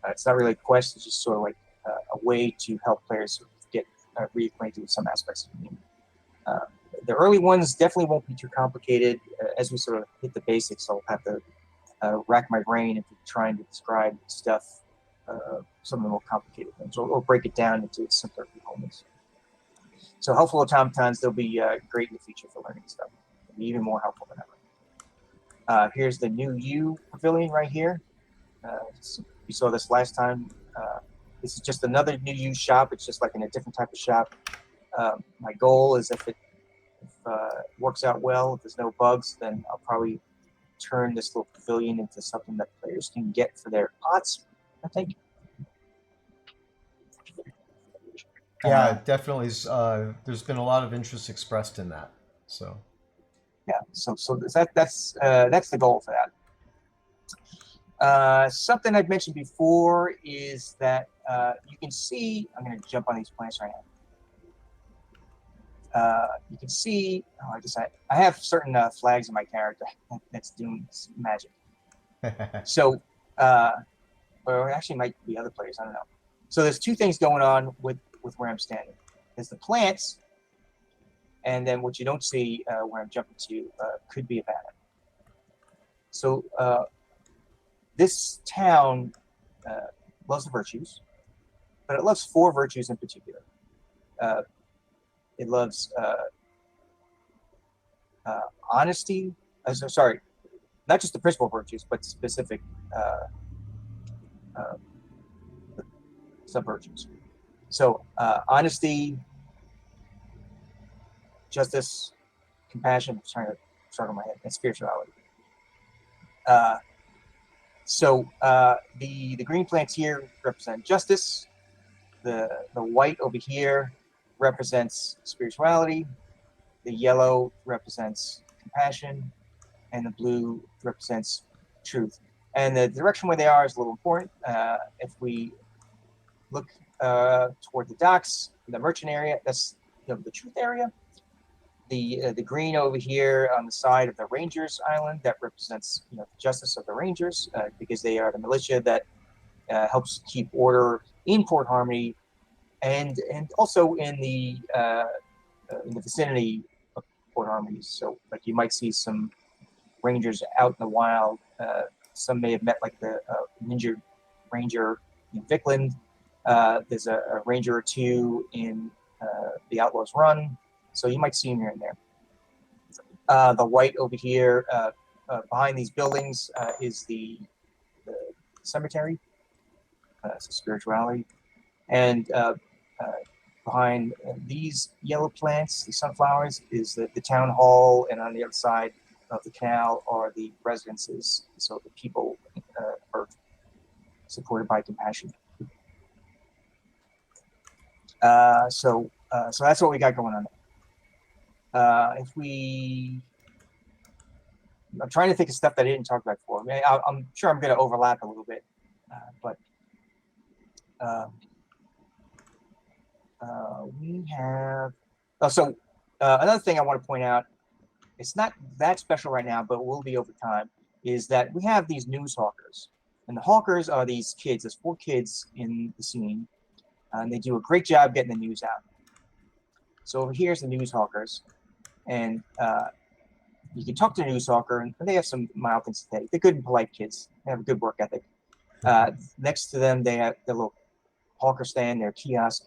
It's not really a quest. It's just sort of like a way to help players sort of get reacquainted with some aspects of the game. The early ones definitely won't be too complicated. As we sort of hit the basics, I'll have to rack my brain into trying to describe stuff, some of the more complicated things, or break it down into simpler components. So helpful automatons, they'll be great in the future for learning stuff. They'll be even more helpful than ever. Here's the new U pavilion right here. We saw this last time. This is just another new U shop. It's just like in a different type of shop. My goal is if it works out well, if there's no bugs, then I'll probably turn this little pavilion into something that players can get for their pots, I think. Yeah, definitely. There's been a lot of interest expressed in that. So yeah, so that's the goal for that. Something I've mentioned before is that you can see. I'm going to jump on these plants right now. You can see. Oh, I have certain flags in my character that's doing magic. So, or actually, might be other players. I don't know. So there's two things going on with where I'm standing. There's the plants, and then what you don't see where I'm jumping to could be a banner. So this town loves the virtues, but it loves 4 virtues in particular. It loves honesty. Sorry, not just the principal virtues, but specific sub-virtues. So honesty, justice, compassion. I'm trying to start on my head, and spirituality. So the green plants here represent justice. The white over here represents spirituality. The yellow represents compassion, and the blue represents truth. And the direction where they are is a little important. If we look toward the docks, the merchant area, that's the truth area. The green over here on the side of the Rangers Island, that represents the justice of the Rangers, because they are the militia that helps keep order in Port Harmony, and also in the vicinity of Port Harmony. So like you might see some Rangers out in the wild. Some may have met like the injured Ranger in Vickland. There's a Ranger or two in the Outlaws Run. So you might see them here and there. The white over here behind these buildings is the cemetery, so spirituality. And behind these yellow plants, the sunflowers, is the town hall, and on the other side of the canal are the residences. So the people are supported by compassion. So that's what we got going on. I'm trying to think of stuff that I didn't talk about before. I mean, I'm sure I'm going to overlap a little bit, but we have. Another thing I want to point out, it's not that special right now, but will be over time, is that we have these news hawkers. And the hawkers are these kids. There's 4 kids in the scene, and they do a great job getting the news out. So over here's the news hawkers, and you can talk to the news hawker, and they have some mild things to say. They're good and polite kids. They have a good work ethic. Next to them, they have the little hawker stand, their kiosk.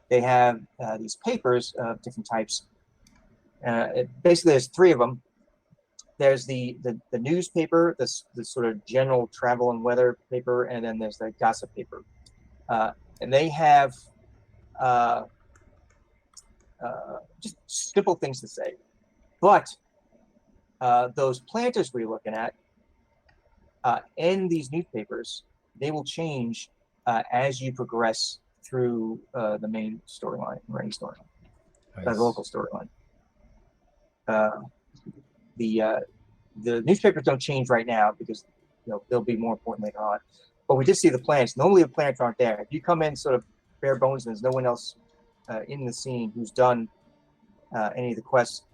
They have these papers of different types. Basically, there's 3 of them. there's the newspaper, the sort of general travel and weather paper, and then there's the gossip paper. And they have just simple things to say. But those planters we're looking at in these newspapers, they will change as you progress through the main storyline, running storyline, the local storyline. The newspapers don't change right now because they'll be more important later on. But we did see the plants. Normally the plants aren't there. If you come in sort of bare bones and there's no one else in the scene who's done any of the quests,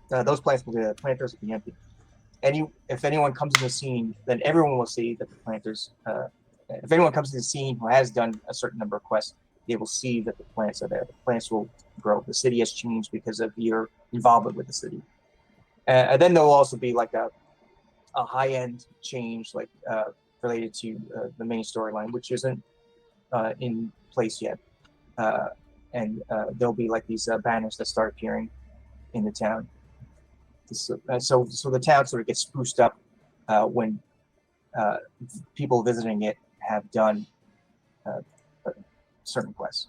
those plants will be the planters will be empty. If anyone comes in the scene, then everyone will see that the planters. If anyone comes to the scene who has done a certain number of quests, they will see that the plants are there. The plants will grow. The city has changed because of your involvement with the city. And then there will also be like a high-end change, like related to the main storyline, which isn't in place yet. And there'll be like these banners that start appearing in the town. So the town sort of gets spruced up when people visiting it have done certain quests.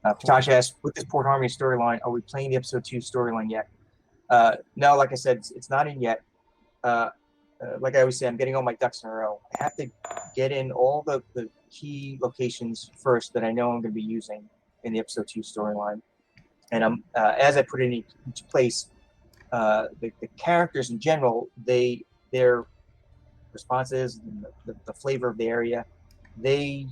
Patash asked, with this Port Harmony storyline, are we playing the episode 2 storyline yet? No, like I said, it's not in yet. Like I always say, I'm getting all my ducks in a row. I have to get in all the key locations first that I know I'm going to be using in the episode 2 storyline. And as I put it into place, the characters in general, their responses, and the flavor of the area, they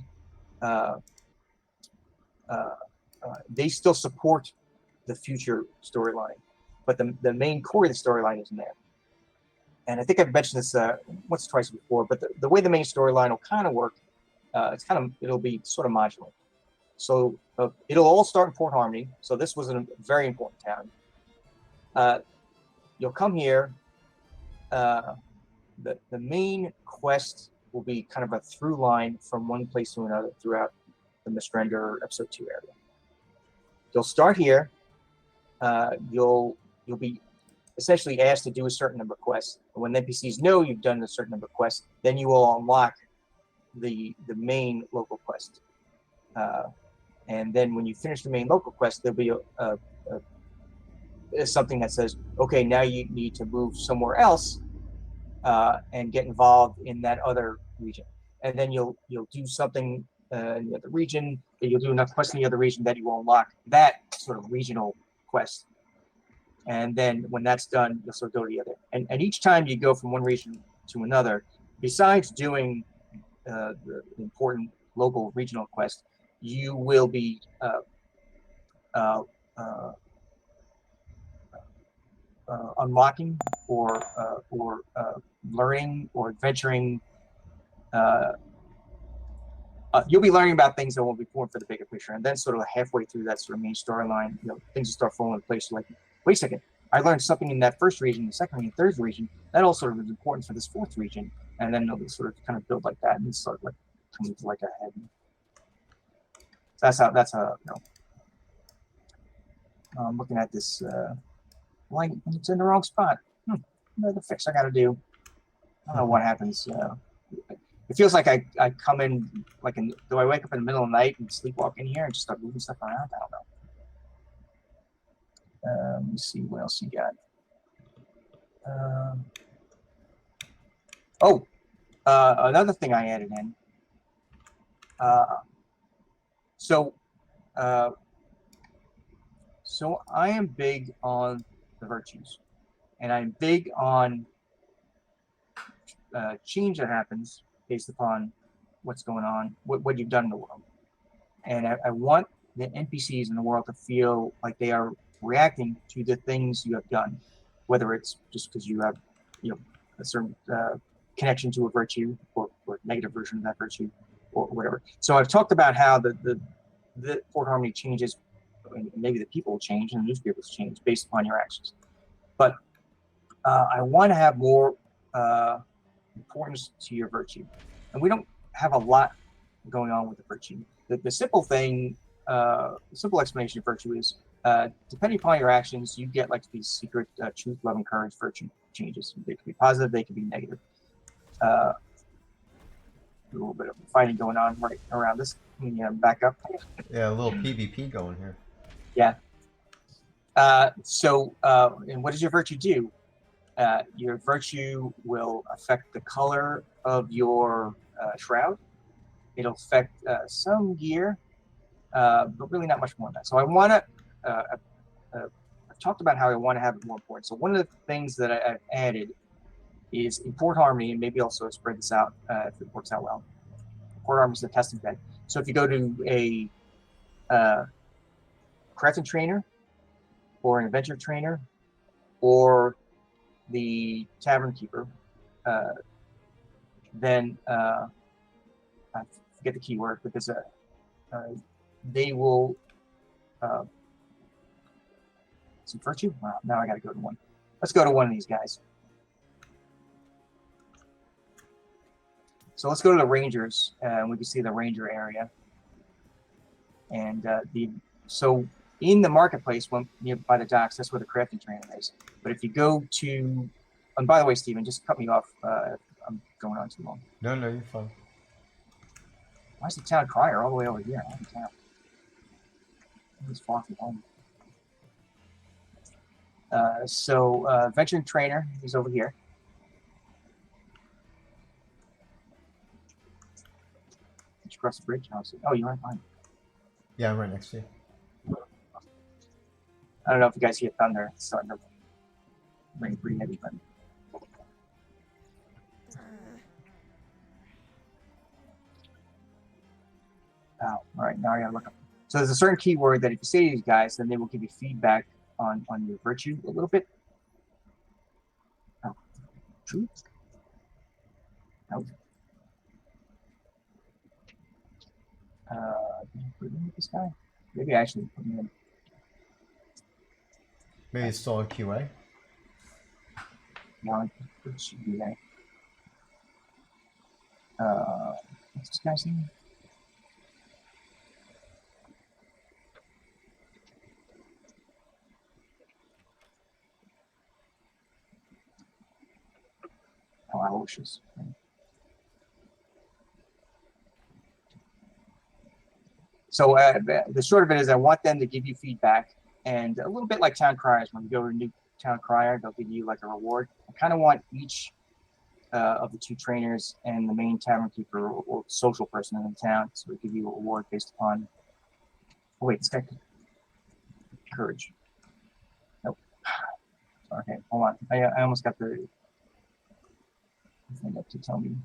still support the future storyline, but the main core of the storyline isn't there. And I think I've mentioned this once or twice before, but the way the main storyline will kind of work, it'll be sort of modular. So it'll all start in Port Harmony. So this was a very important town. You'll come here. The main quest will be kind of a through line from one place to another throughout the Mistrender episode 2 area. You'll start here. You'll be essentially asked to do a certain number of quests. And when NPCs know you've done a certain number of quests, then you will unlock the main local quest. And then when you finish the main local quest, there'll be something that says, okay, now you need to move somewhere else and get involved in that other region. And then you'll do something in the other region, you'll do enough quests in the other region that you will unlock that sort of regional quest. And then when that's done, you'll sort of go to the other. And each time you go from one region to another, besides doing the important local regional quest, you will be unlocking or learning or adventuring. You'll be learning about things that will be important for the bigger picture, and then sort of halfway through that sort of main storyline, things will start falling into place. You're like, wait a second, I learned something in that first region, the second region, third region. That all sort of is important for this fourth region, and then it'll sort of kind of build like that, and it's sort of like coming to like a head. That's how. I'm looking at this. Like it's in the wrong spot. The fix I got to do. I don't know what happens. It feels like I come in do I wake up in the middle of the night and sleepwalk in here and just start moving stuff around? I don't know. Let me see what else you got. Another thing I added in. So I am big on the virtues, and I'm big on change that happens based upon what's going on, what you've done in the world. And I want the NPCs in the world to feel like they are reacting to the things you have done, whether it's just because you have a certain connection to a virtue or negative version of that virtue or whatever. So I've talked about how the Port Harmony changes, and maybe the people will change and the newspapers change based upon your actions. But I want to have more importance to your virtue. And we don't have a lot going on with the virtue. The simple thing, simple explanation of virtue is Depending upon your actions, you get like these secret truth, love, and courage virtue changes. They could be positive, they could be negative. A little bit of fighting going on right around this. Let me back up. Yeah, a little PvP going here. Yeah. And what does your virtue do? Your virtue will affect the color of your shroud. It'll affect some gear, but really not much more than that. So I want to, I've talked about how I want to have it more important. So one of the things that I've added is import harmony, and maybe also spread this out if it works out well. Import harmony is the testing bed. So if you go to a crafting trainer or an adventure trainer or the tavern keeper, then I forget the keyword, but there's they will some virtue. Wow, now I got to go to one. Let's go to one of these guys. So let's go to the Rangers, and we can see the Ranger area. And so in the marketplace, when by the docks, that's where the crafting trainer is. But if you go to, and by the way, Steven, just cut me off. I'm going on too long. No, you're fine. Why is the town crier all the way over here? I'm in town. He's far from home. Veteran trainer is over here. Just cross the bridge. Oh, you're right behind. Yeah, I'm right next to you. I don't know if you guys hear thunder. It's starting to rain pretty heavy, but all right, now I gotta look up. So there's a certain keyword that if you say to these guys, then they will give you feedback on your virtue a little bit. Oh, truth? Nope. Did you put in with this guy? Maybe I actually put him in. Maybe it's still in QA. No, it should be there. What's this guy's name? Oh, Aloysius. So the short of it is I want them to give you feedback, and a little bit like town criers, when you go to a new town crier, they'll give you like a reward. I kind of want each of the two trainers and the main tavern keeper or social person in the town to give you a reward based upon, oh wait, this guy, courage. Nope. Okay, hold on. I almost got the thing up to tell me.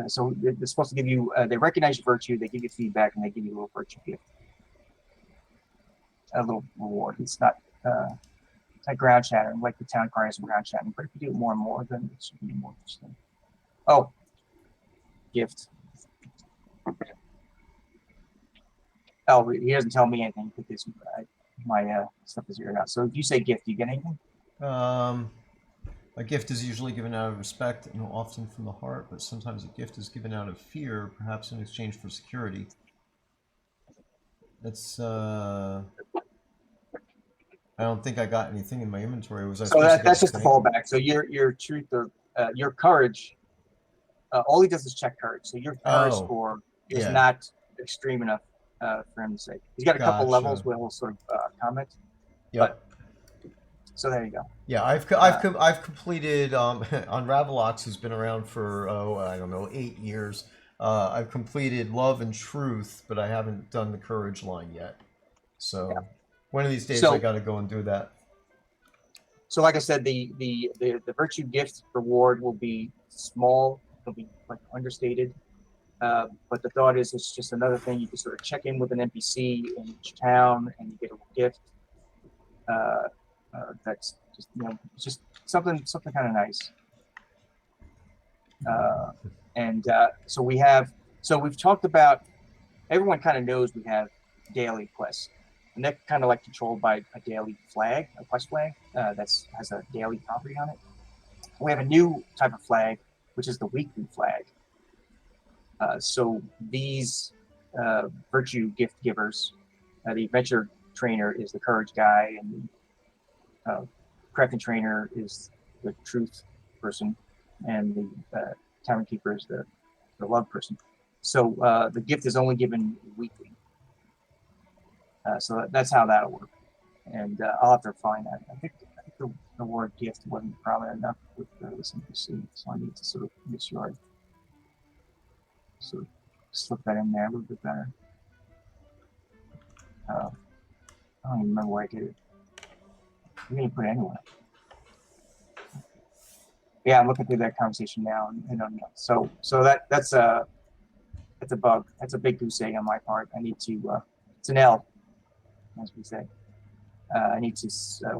So they're supposed to give you, they recognize your virtue, they give you feedback, and they give you a little virtue gift. A little reward. It's not like ground shattering, like the town criers and ground shattering, but if you do it more and more, then it should be more interesting. Oh, gift. Oh, he doesn't tell me anything because my stuff is zeroed out. So if you say gift, do you get anything? A gift is usually given out of respect and often from the heart, but sometimes a gift is given out of fear, perhaps in exchange for security. That's I don't think I got anything in my inventory. Was I So supposed to that's get just a fallback. So your truth or your courage, all he does is check courage. So your courage score is not extreme enough for him to say. He's got a couple levels where he'll sort of comment. Yep. So there you go. Yeah, I've completed on Ravalox, who's been around for I don't know 8 years. I've completed Love and Truth, but I haven't done the Courage line yet. So one of these days I got to go and do that. So like I said, the virtue gift reward will be small. It'll be like understated. But the thought is it's just another thing you can sort of check in with an NPC in each town and you get a gift. That's just it's just something kind of nice. So we've talked about, everyone kind of knows we have daily quests, and they're kind of like controlled by a daily flag, a quest flag that has a daily property on it. We have a new type of flag, which is the weekly flag. So these virtue gift givers The adventure trainer is the courage guy, and the crafting trainer is the truth person, and the tavern keeper is the love person. So the gift is only given weekly. So that's how that'll work. And I'll have to find that. I think the word gift wasn't prominent enough with this NPC, so I need to sort of make sure I sort of slip that in there a little bit better. I don't even remember where I did it. I didn't put it anywhere. Yeah, I'm looking through that conversation now, and so that's a bug. That's a big goose egg on my part. I need to. It's an L, as we say. I need to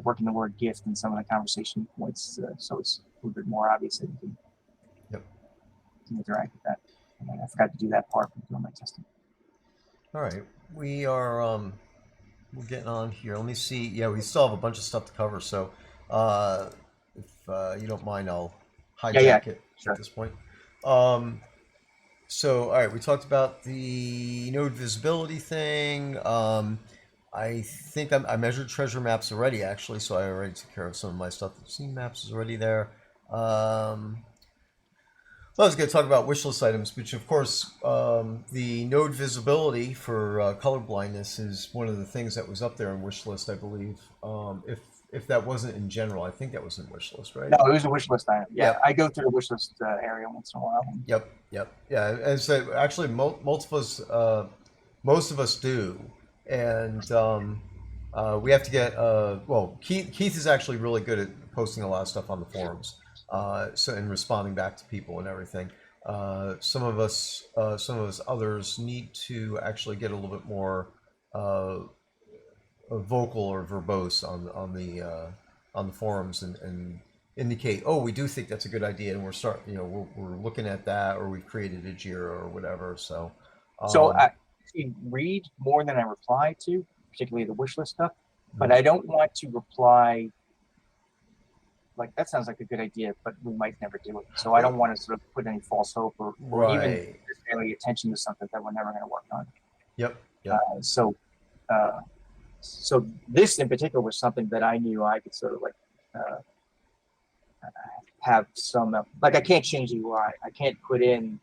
work in the word gift in some of the conversation points, so it's a little bit more obvious that you can interact with that. And I forgot to do that part when doing my testing. All right, we are we're getting on here. Let me see. Yeah, we still have a bunch of stuff to cover, so if you don't mind, I'll hijack it sure. at this point. So, all right, we talked about the node visibility thing. I think I measured treasure maps already, actually, so I already took care of some of my stuff. The scene maps is already there. I was going to talk about wish list items, which, of course, the node visibility for color blindness is one of the things that was up there in wish list, I believe. If that wasn't in general, I think that was in wish list, right? No, it was a wish list item. Yeah, Yep. I go through the wish list area once in a while. Yep. Yeah, and so actually, most of us do, and we have to get. Well, Keith is actually really good at posting a lot of stuff on the forums, so and responding back to people and everything. Some of us others need to actually get a little bit more vocal or verbose on the forums and indicate, oh, we do think that's a good idea, and we're looking at that, or we've created a JIRA or whatever. So I read more than I reply to, particularly the wish list stuff, but I don't want to reply like that sounds like a good idea, but we might never do it. So I don't want to sort of put any false hope or even any attention to something that we're never going to work on. Yep. So this in particular was something that I knew I could sort of like have some like I can't change the UI. I can't put in.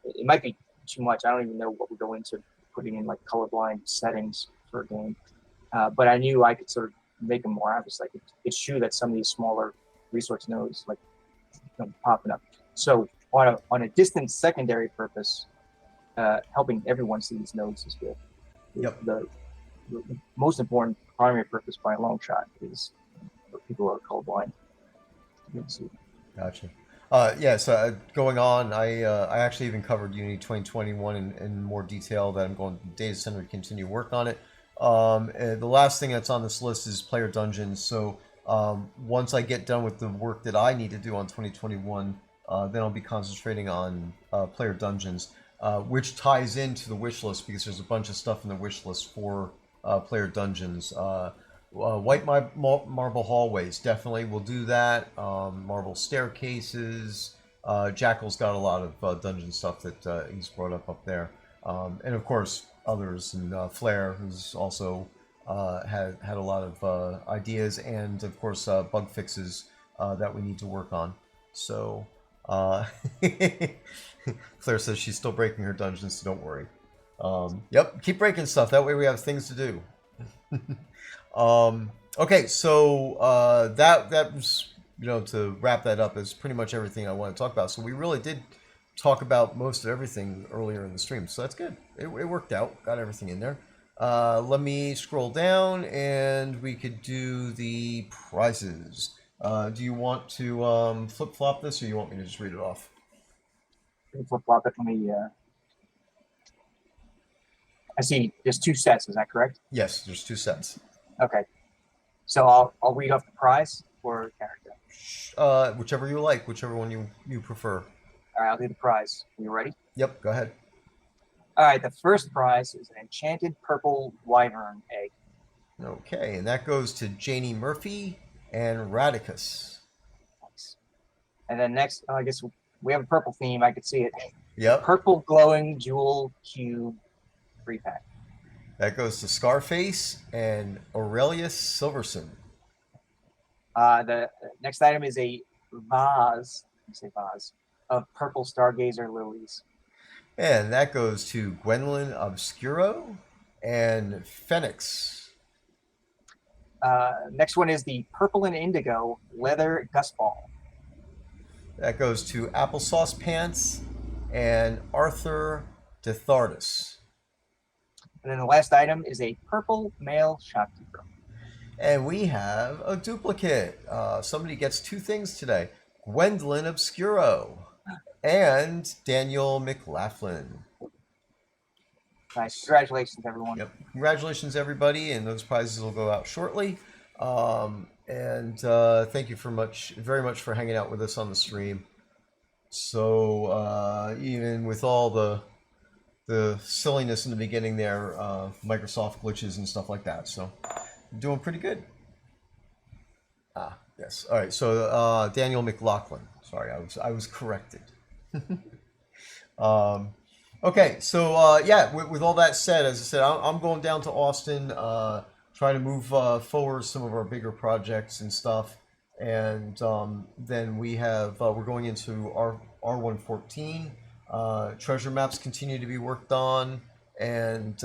It might be too much. I don't even know what would go into putting in like colorblind settings for a game. But I knew I could sort of make them more obvious. Like it's true that some of these smaller resource nodes like popping up. So on a distant secondary purpose, helping everyone see these nodes is good. Yep. The most important primary purpose by a long shot is for people who are colorblind. Gotcha. So going on, I actually even covered Unity 2021 in more detail. That I'm going to data center to continue work on it. And the last thing that's on this list is player dungeons. So once I get done with the work that I need to do on 2021, then I'll be concentrating on player dungeons, which ties into the wish list because there's a bunch of stuff in the wish list for player dungeons. White marble hallways, definitely we'll do that. Marble staircases. Jackal's got a lot of dungeon stuff that he's brought up there. And of course others, and Flair, who's also had a lot of ideas, and of course bug fixes that we need to work on. So Claire says she's still breaking her dungeons, so don't worry. Yep, keep breaking stuff. That way we have things to do. Okay, so that was, to wrap that up, is pretty much everything I want to talk about. So we really did talk about most of everything earlier in the stream, so that's good. It worked out. Got everything in there. Let me scroll down, and we could do the prizes. Do you want to flip-flop this, or you want me to just read it off? Flip-flop it. Let me... I see there's two sets, is that correct? Yes, there's two sets. Okay. So I'll read off the prize or character? Whichever you like, whichever one you prefer. All right, I'll do the prize. Are you ready? Yep, go ahead. All right, the first prize is an enchanted purple wyvern egg. Okay, and that goes to Janie Murphy and Radicus. Nice. And then next, I guess we have a purple theme. I could see it. Yep. Purple glowing jewel cube 3-pack. That goes to Scarface and Aurelius Silverson. The next item is a vase. Say vase of purple stargazer lilies. And that goes to Gwendolyn Obscuro and Phoenix. Next one is the purple and indigo leather gust ball. That goes to Applesauce Pants and Arthur DeThardis. And then the last item is a purple male shopkeeper. And we have a duplicate. Somebody gets two things today. Gwendolyn Obscuro and Daniel McLaughlin. Nice. Congratulations, everyone. Yep. Congratulations, everybody, and those prizes will go out shortly. And thank you very much for hanging out with us on the stream. So even with all the silliness in the beginning there, Microsoft glitches and stuff like that. So doing pretty good. Yes. All right. So Daniel McLaughlin. Sorry, I was corrected. Okay. So yeah, with all that said, as I said, I'm going down to Austin, trying to move forward some of our bigger projects and stuff, and then we're going into R114. Treasure maps continue to be worked on, and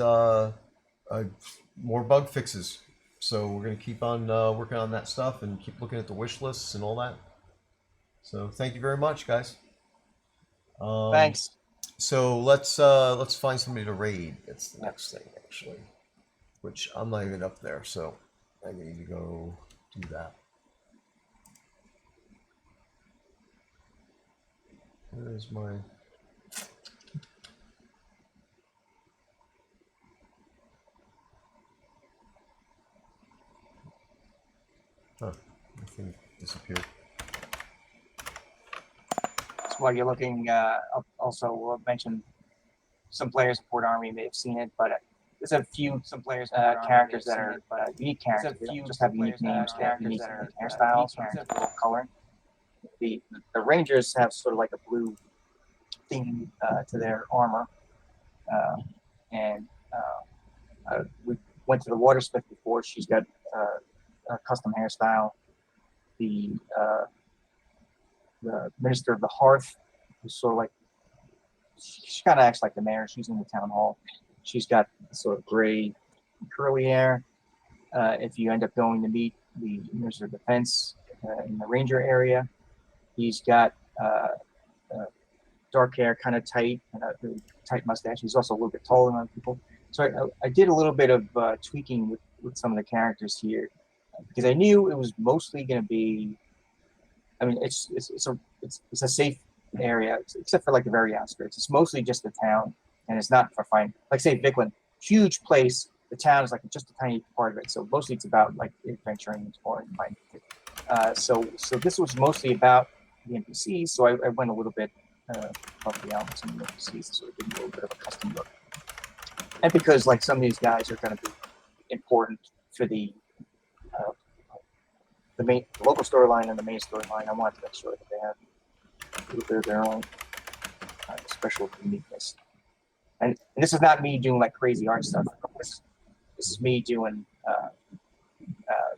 more bug fixes. So we're going to keep on working on that stuff and keep looking at the wish lists and all that. So thank you very much, guys. Thanks. So let's find somebody to raid. That's the next thing, actually, which I'm not even up there, so I need to go do that. Where's my... Huh, the thing disappeared. So while you're looking, I'll also mention some players in Port Army may have seen it, but there's a few characters that are unique characters. They don't just have unique names, they have unique hairstyles or color. The Rangers have sort of like a blue theme to their armor, and we went to the Watersmith before. She's got a custom hairstyle. The Minister of the Hearth, who's sort of like, she kind of acts like the mayor. She's in the town hall. She's got sort of gray, curly hair. If you end up going to meet the Minister of Defense in the Ranger area, he's got dark hair, kind of tight, and a really tight mustache. He's also a little bit taller than other people. So I did a little bit of tweaking with some of the characters here, because I knew it was mostly going to be. I mean, it's a safe area, except for like the very outskirts. It's mostly just the town, and it's not for finding. Like say Vickland, huge place. The town is like just a tiny part of it. So mostly it's about like adventuring and exploring and finding. So this was mostly about the NPCs. So I went a little bit above the elements and the NPCs, so it did a little bit of a custom look. And because like some of these guys are going to be important for the local storyline and the main storyline, I wanted to make sure that they have a little bit of their own special uniqueness. And this is not me doing like crazy art stuff. This is me doing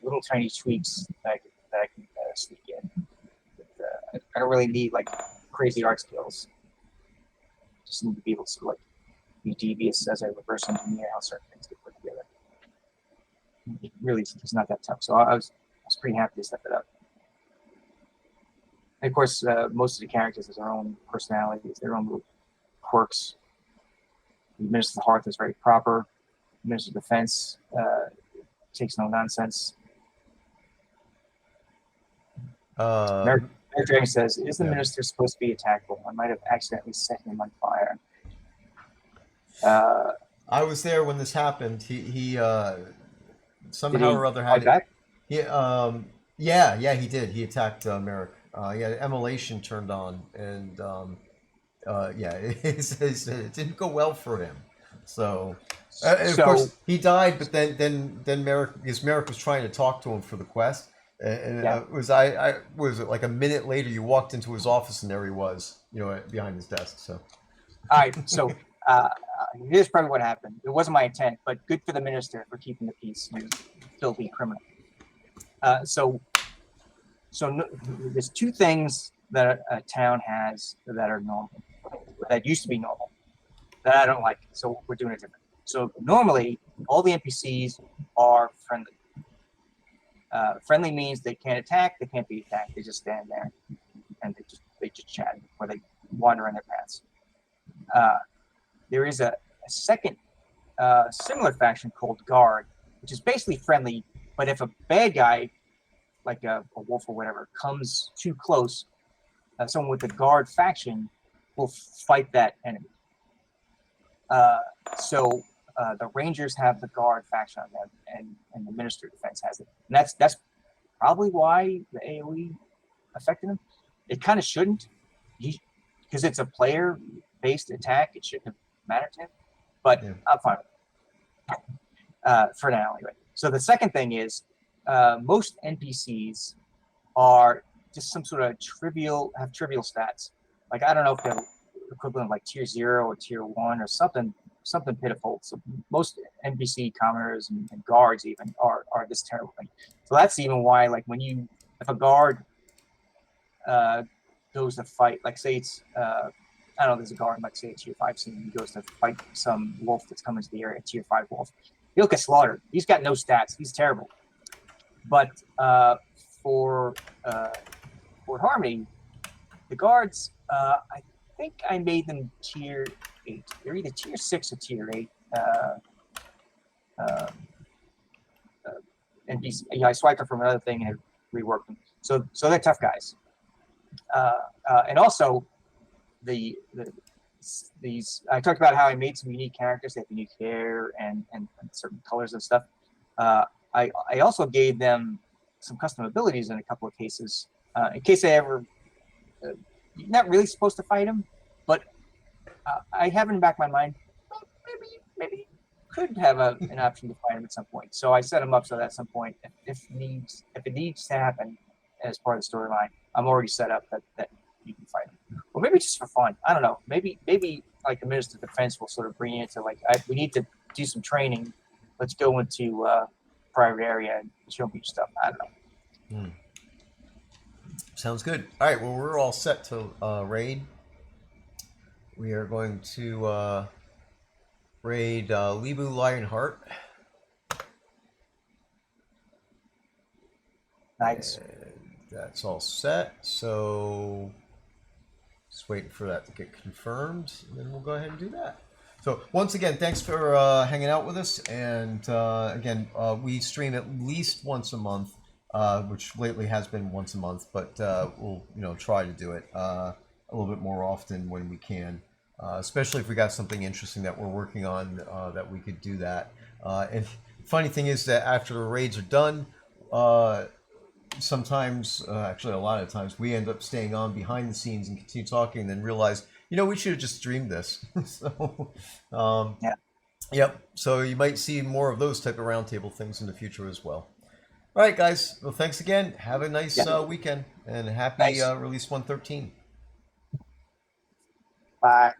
little tiny tweaks that I can sneak in. But, I don't really need like crazy art skills. Just need to be able to like be devious as I reverse engineer how certain things get put together. It really is not that tough. So I was pretty happy to set that up. And of course, most of the characters have their own personalities, their own little quirks. The Minister of the Hearth is very proper. The Minister of Defense takes no nonsense. Mary Dragon says, "Is the minister supposed to be attackable? I might have accidentally set him on fire." I was there when this happened. He somehow or other had back? Yeah, he did. He attacked Merrick. He had emulation turned on, and it didn't go well for him. So, of course, he died. But then Merrick was trying to talk to him for the quest, and it was like a minute later you walked into his office and there he was, behind his desk. So, all right, so Here's probably what happened. It wasn't my intent, but good for the minister for keeping the peace. He was a filthy criminal. So there's two things that a town has that are normal, that used to be normal, that I don't like. So we're doing it different. So normally, all the NPCs are friendly. Friendly means they can't attack, they can't be attacked. They just stand there and they just chat or they wander in their paths. There is a second similar faction called Guard, which is basically friendly, but if a bad guy, like a wolf or whatever, comes too close, someone with the Guard faction will fight that enemy. So the Rangers have the Guard faction on them, and the Minister of Defense has it. And that's probably why the AoE affected him. It kind of shouldn't, because it's a player-based attack. It shouldn't have mattered to him, but yeah. I'm fine with it. For now, anyway. So the second thing is, most NPCs are just some sort of trivial stats. Like, I don't know if they're equivalent of like tier 0 or tier 1 or something pitiful. So most NPC commoners and guards even are this terrible thing. So that's even why, like, if a guard goes to fight, like say it's I don't know, there's a guard, like say a tier 5 scene, he goes to fight some wolf that's coming to the area, tier 5 wolf, he'll get slaughtered. He's got no stats. He's terrible. But for Harmony, the guards, I think I made them tier 8. They're either tier 6 or tier 8. NPC. Yeah, I swiped them from another thing and reworked them. So they're tough guys. And also, these I talked about how I made some unique characters. They have unique hair and certain colors and stuff. I also gave them some custom abilities in a couple of cases, in case they ever. You're not really supposed to fight them, but I have in the back of my mind, maybe could have an option to fight them at some point. So I set them up so that at some point, if it needs to happen as part of the storyline, I'm already set up that you can fight them. Or maybe just for fun. I don't know. Maybe like the Minister of Defense will sort of bring it to like, we need to do some training. Let's go into private area and show me stuff. I don't know. Sounds good. All right. Well, we're all set to raid. We are going to raid Libu Lionheart. Nice. And that's all set. So just waiting for that to get confirmed, and then we'll go ahead and do that. So once again, thanks for hanging out with us. And again, we stream at least once a month, which lately has been once a month, but we'll try to do it a little bit more often when we can. Especially if we got something interesting that we're working on, that we could do that. And funny thing is that after the raids are done, sometimes, actually a lot of times, we end up staying on behind the scenes and continue talking, and then realize, we should have just streamed this. So, yeah. Yep. So you might see more of those type of roundtable things in the future as well. All right, guys. Well, thanks again. Have a nice weekend, and happy Release 113. Bye.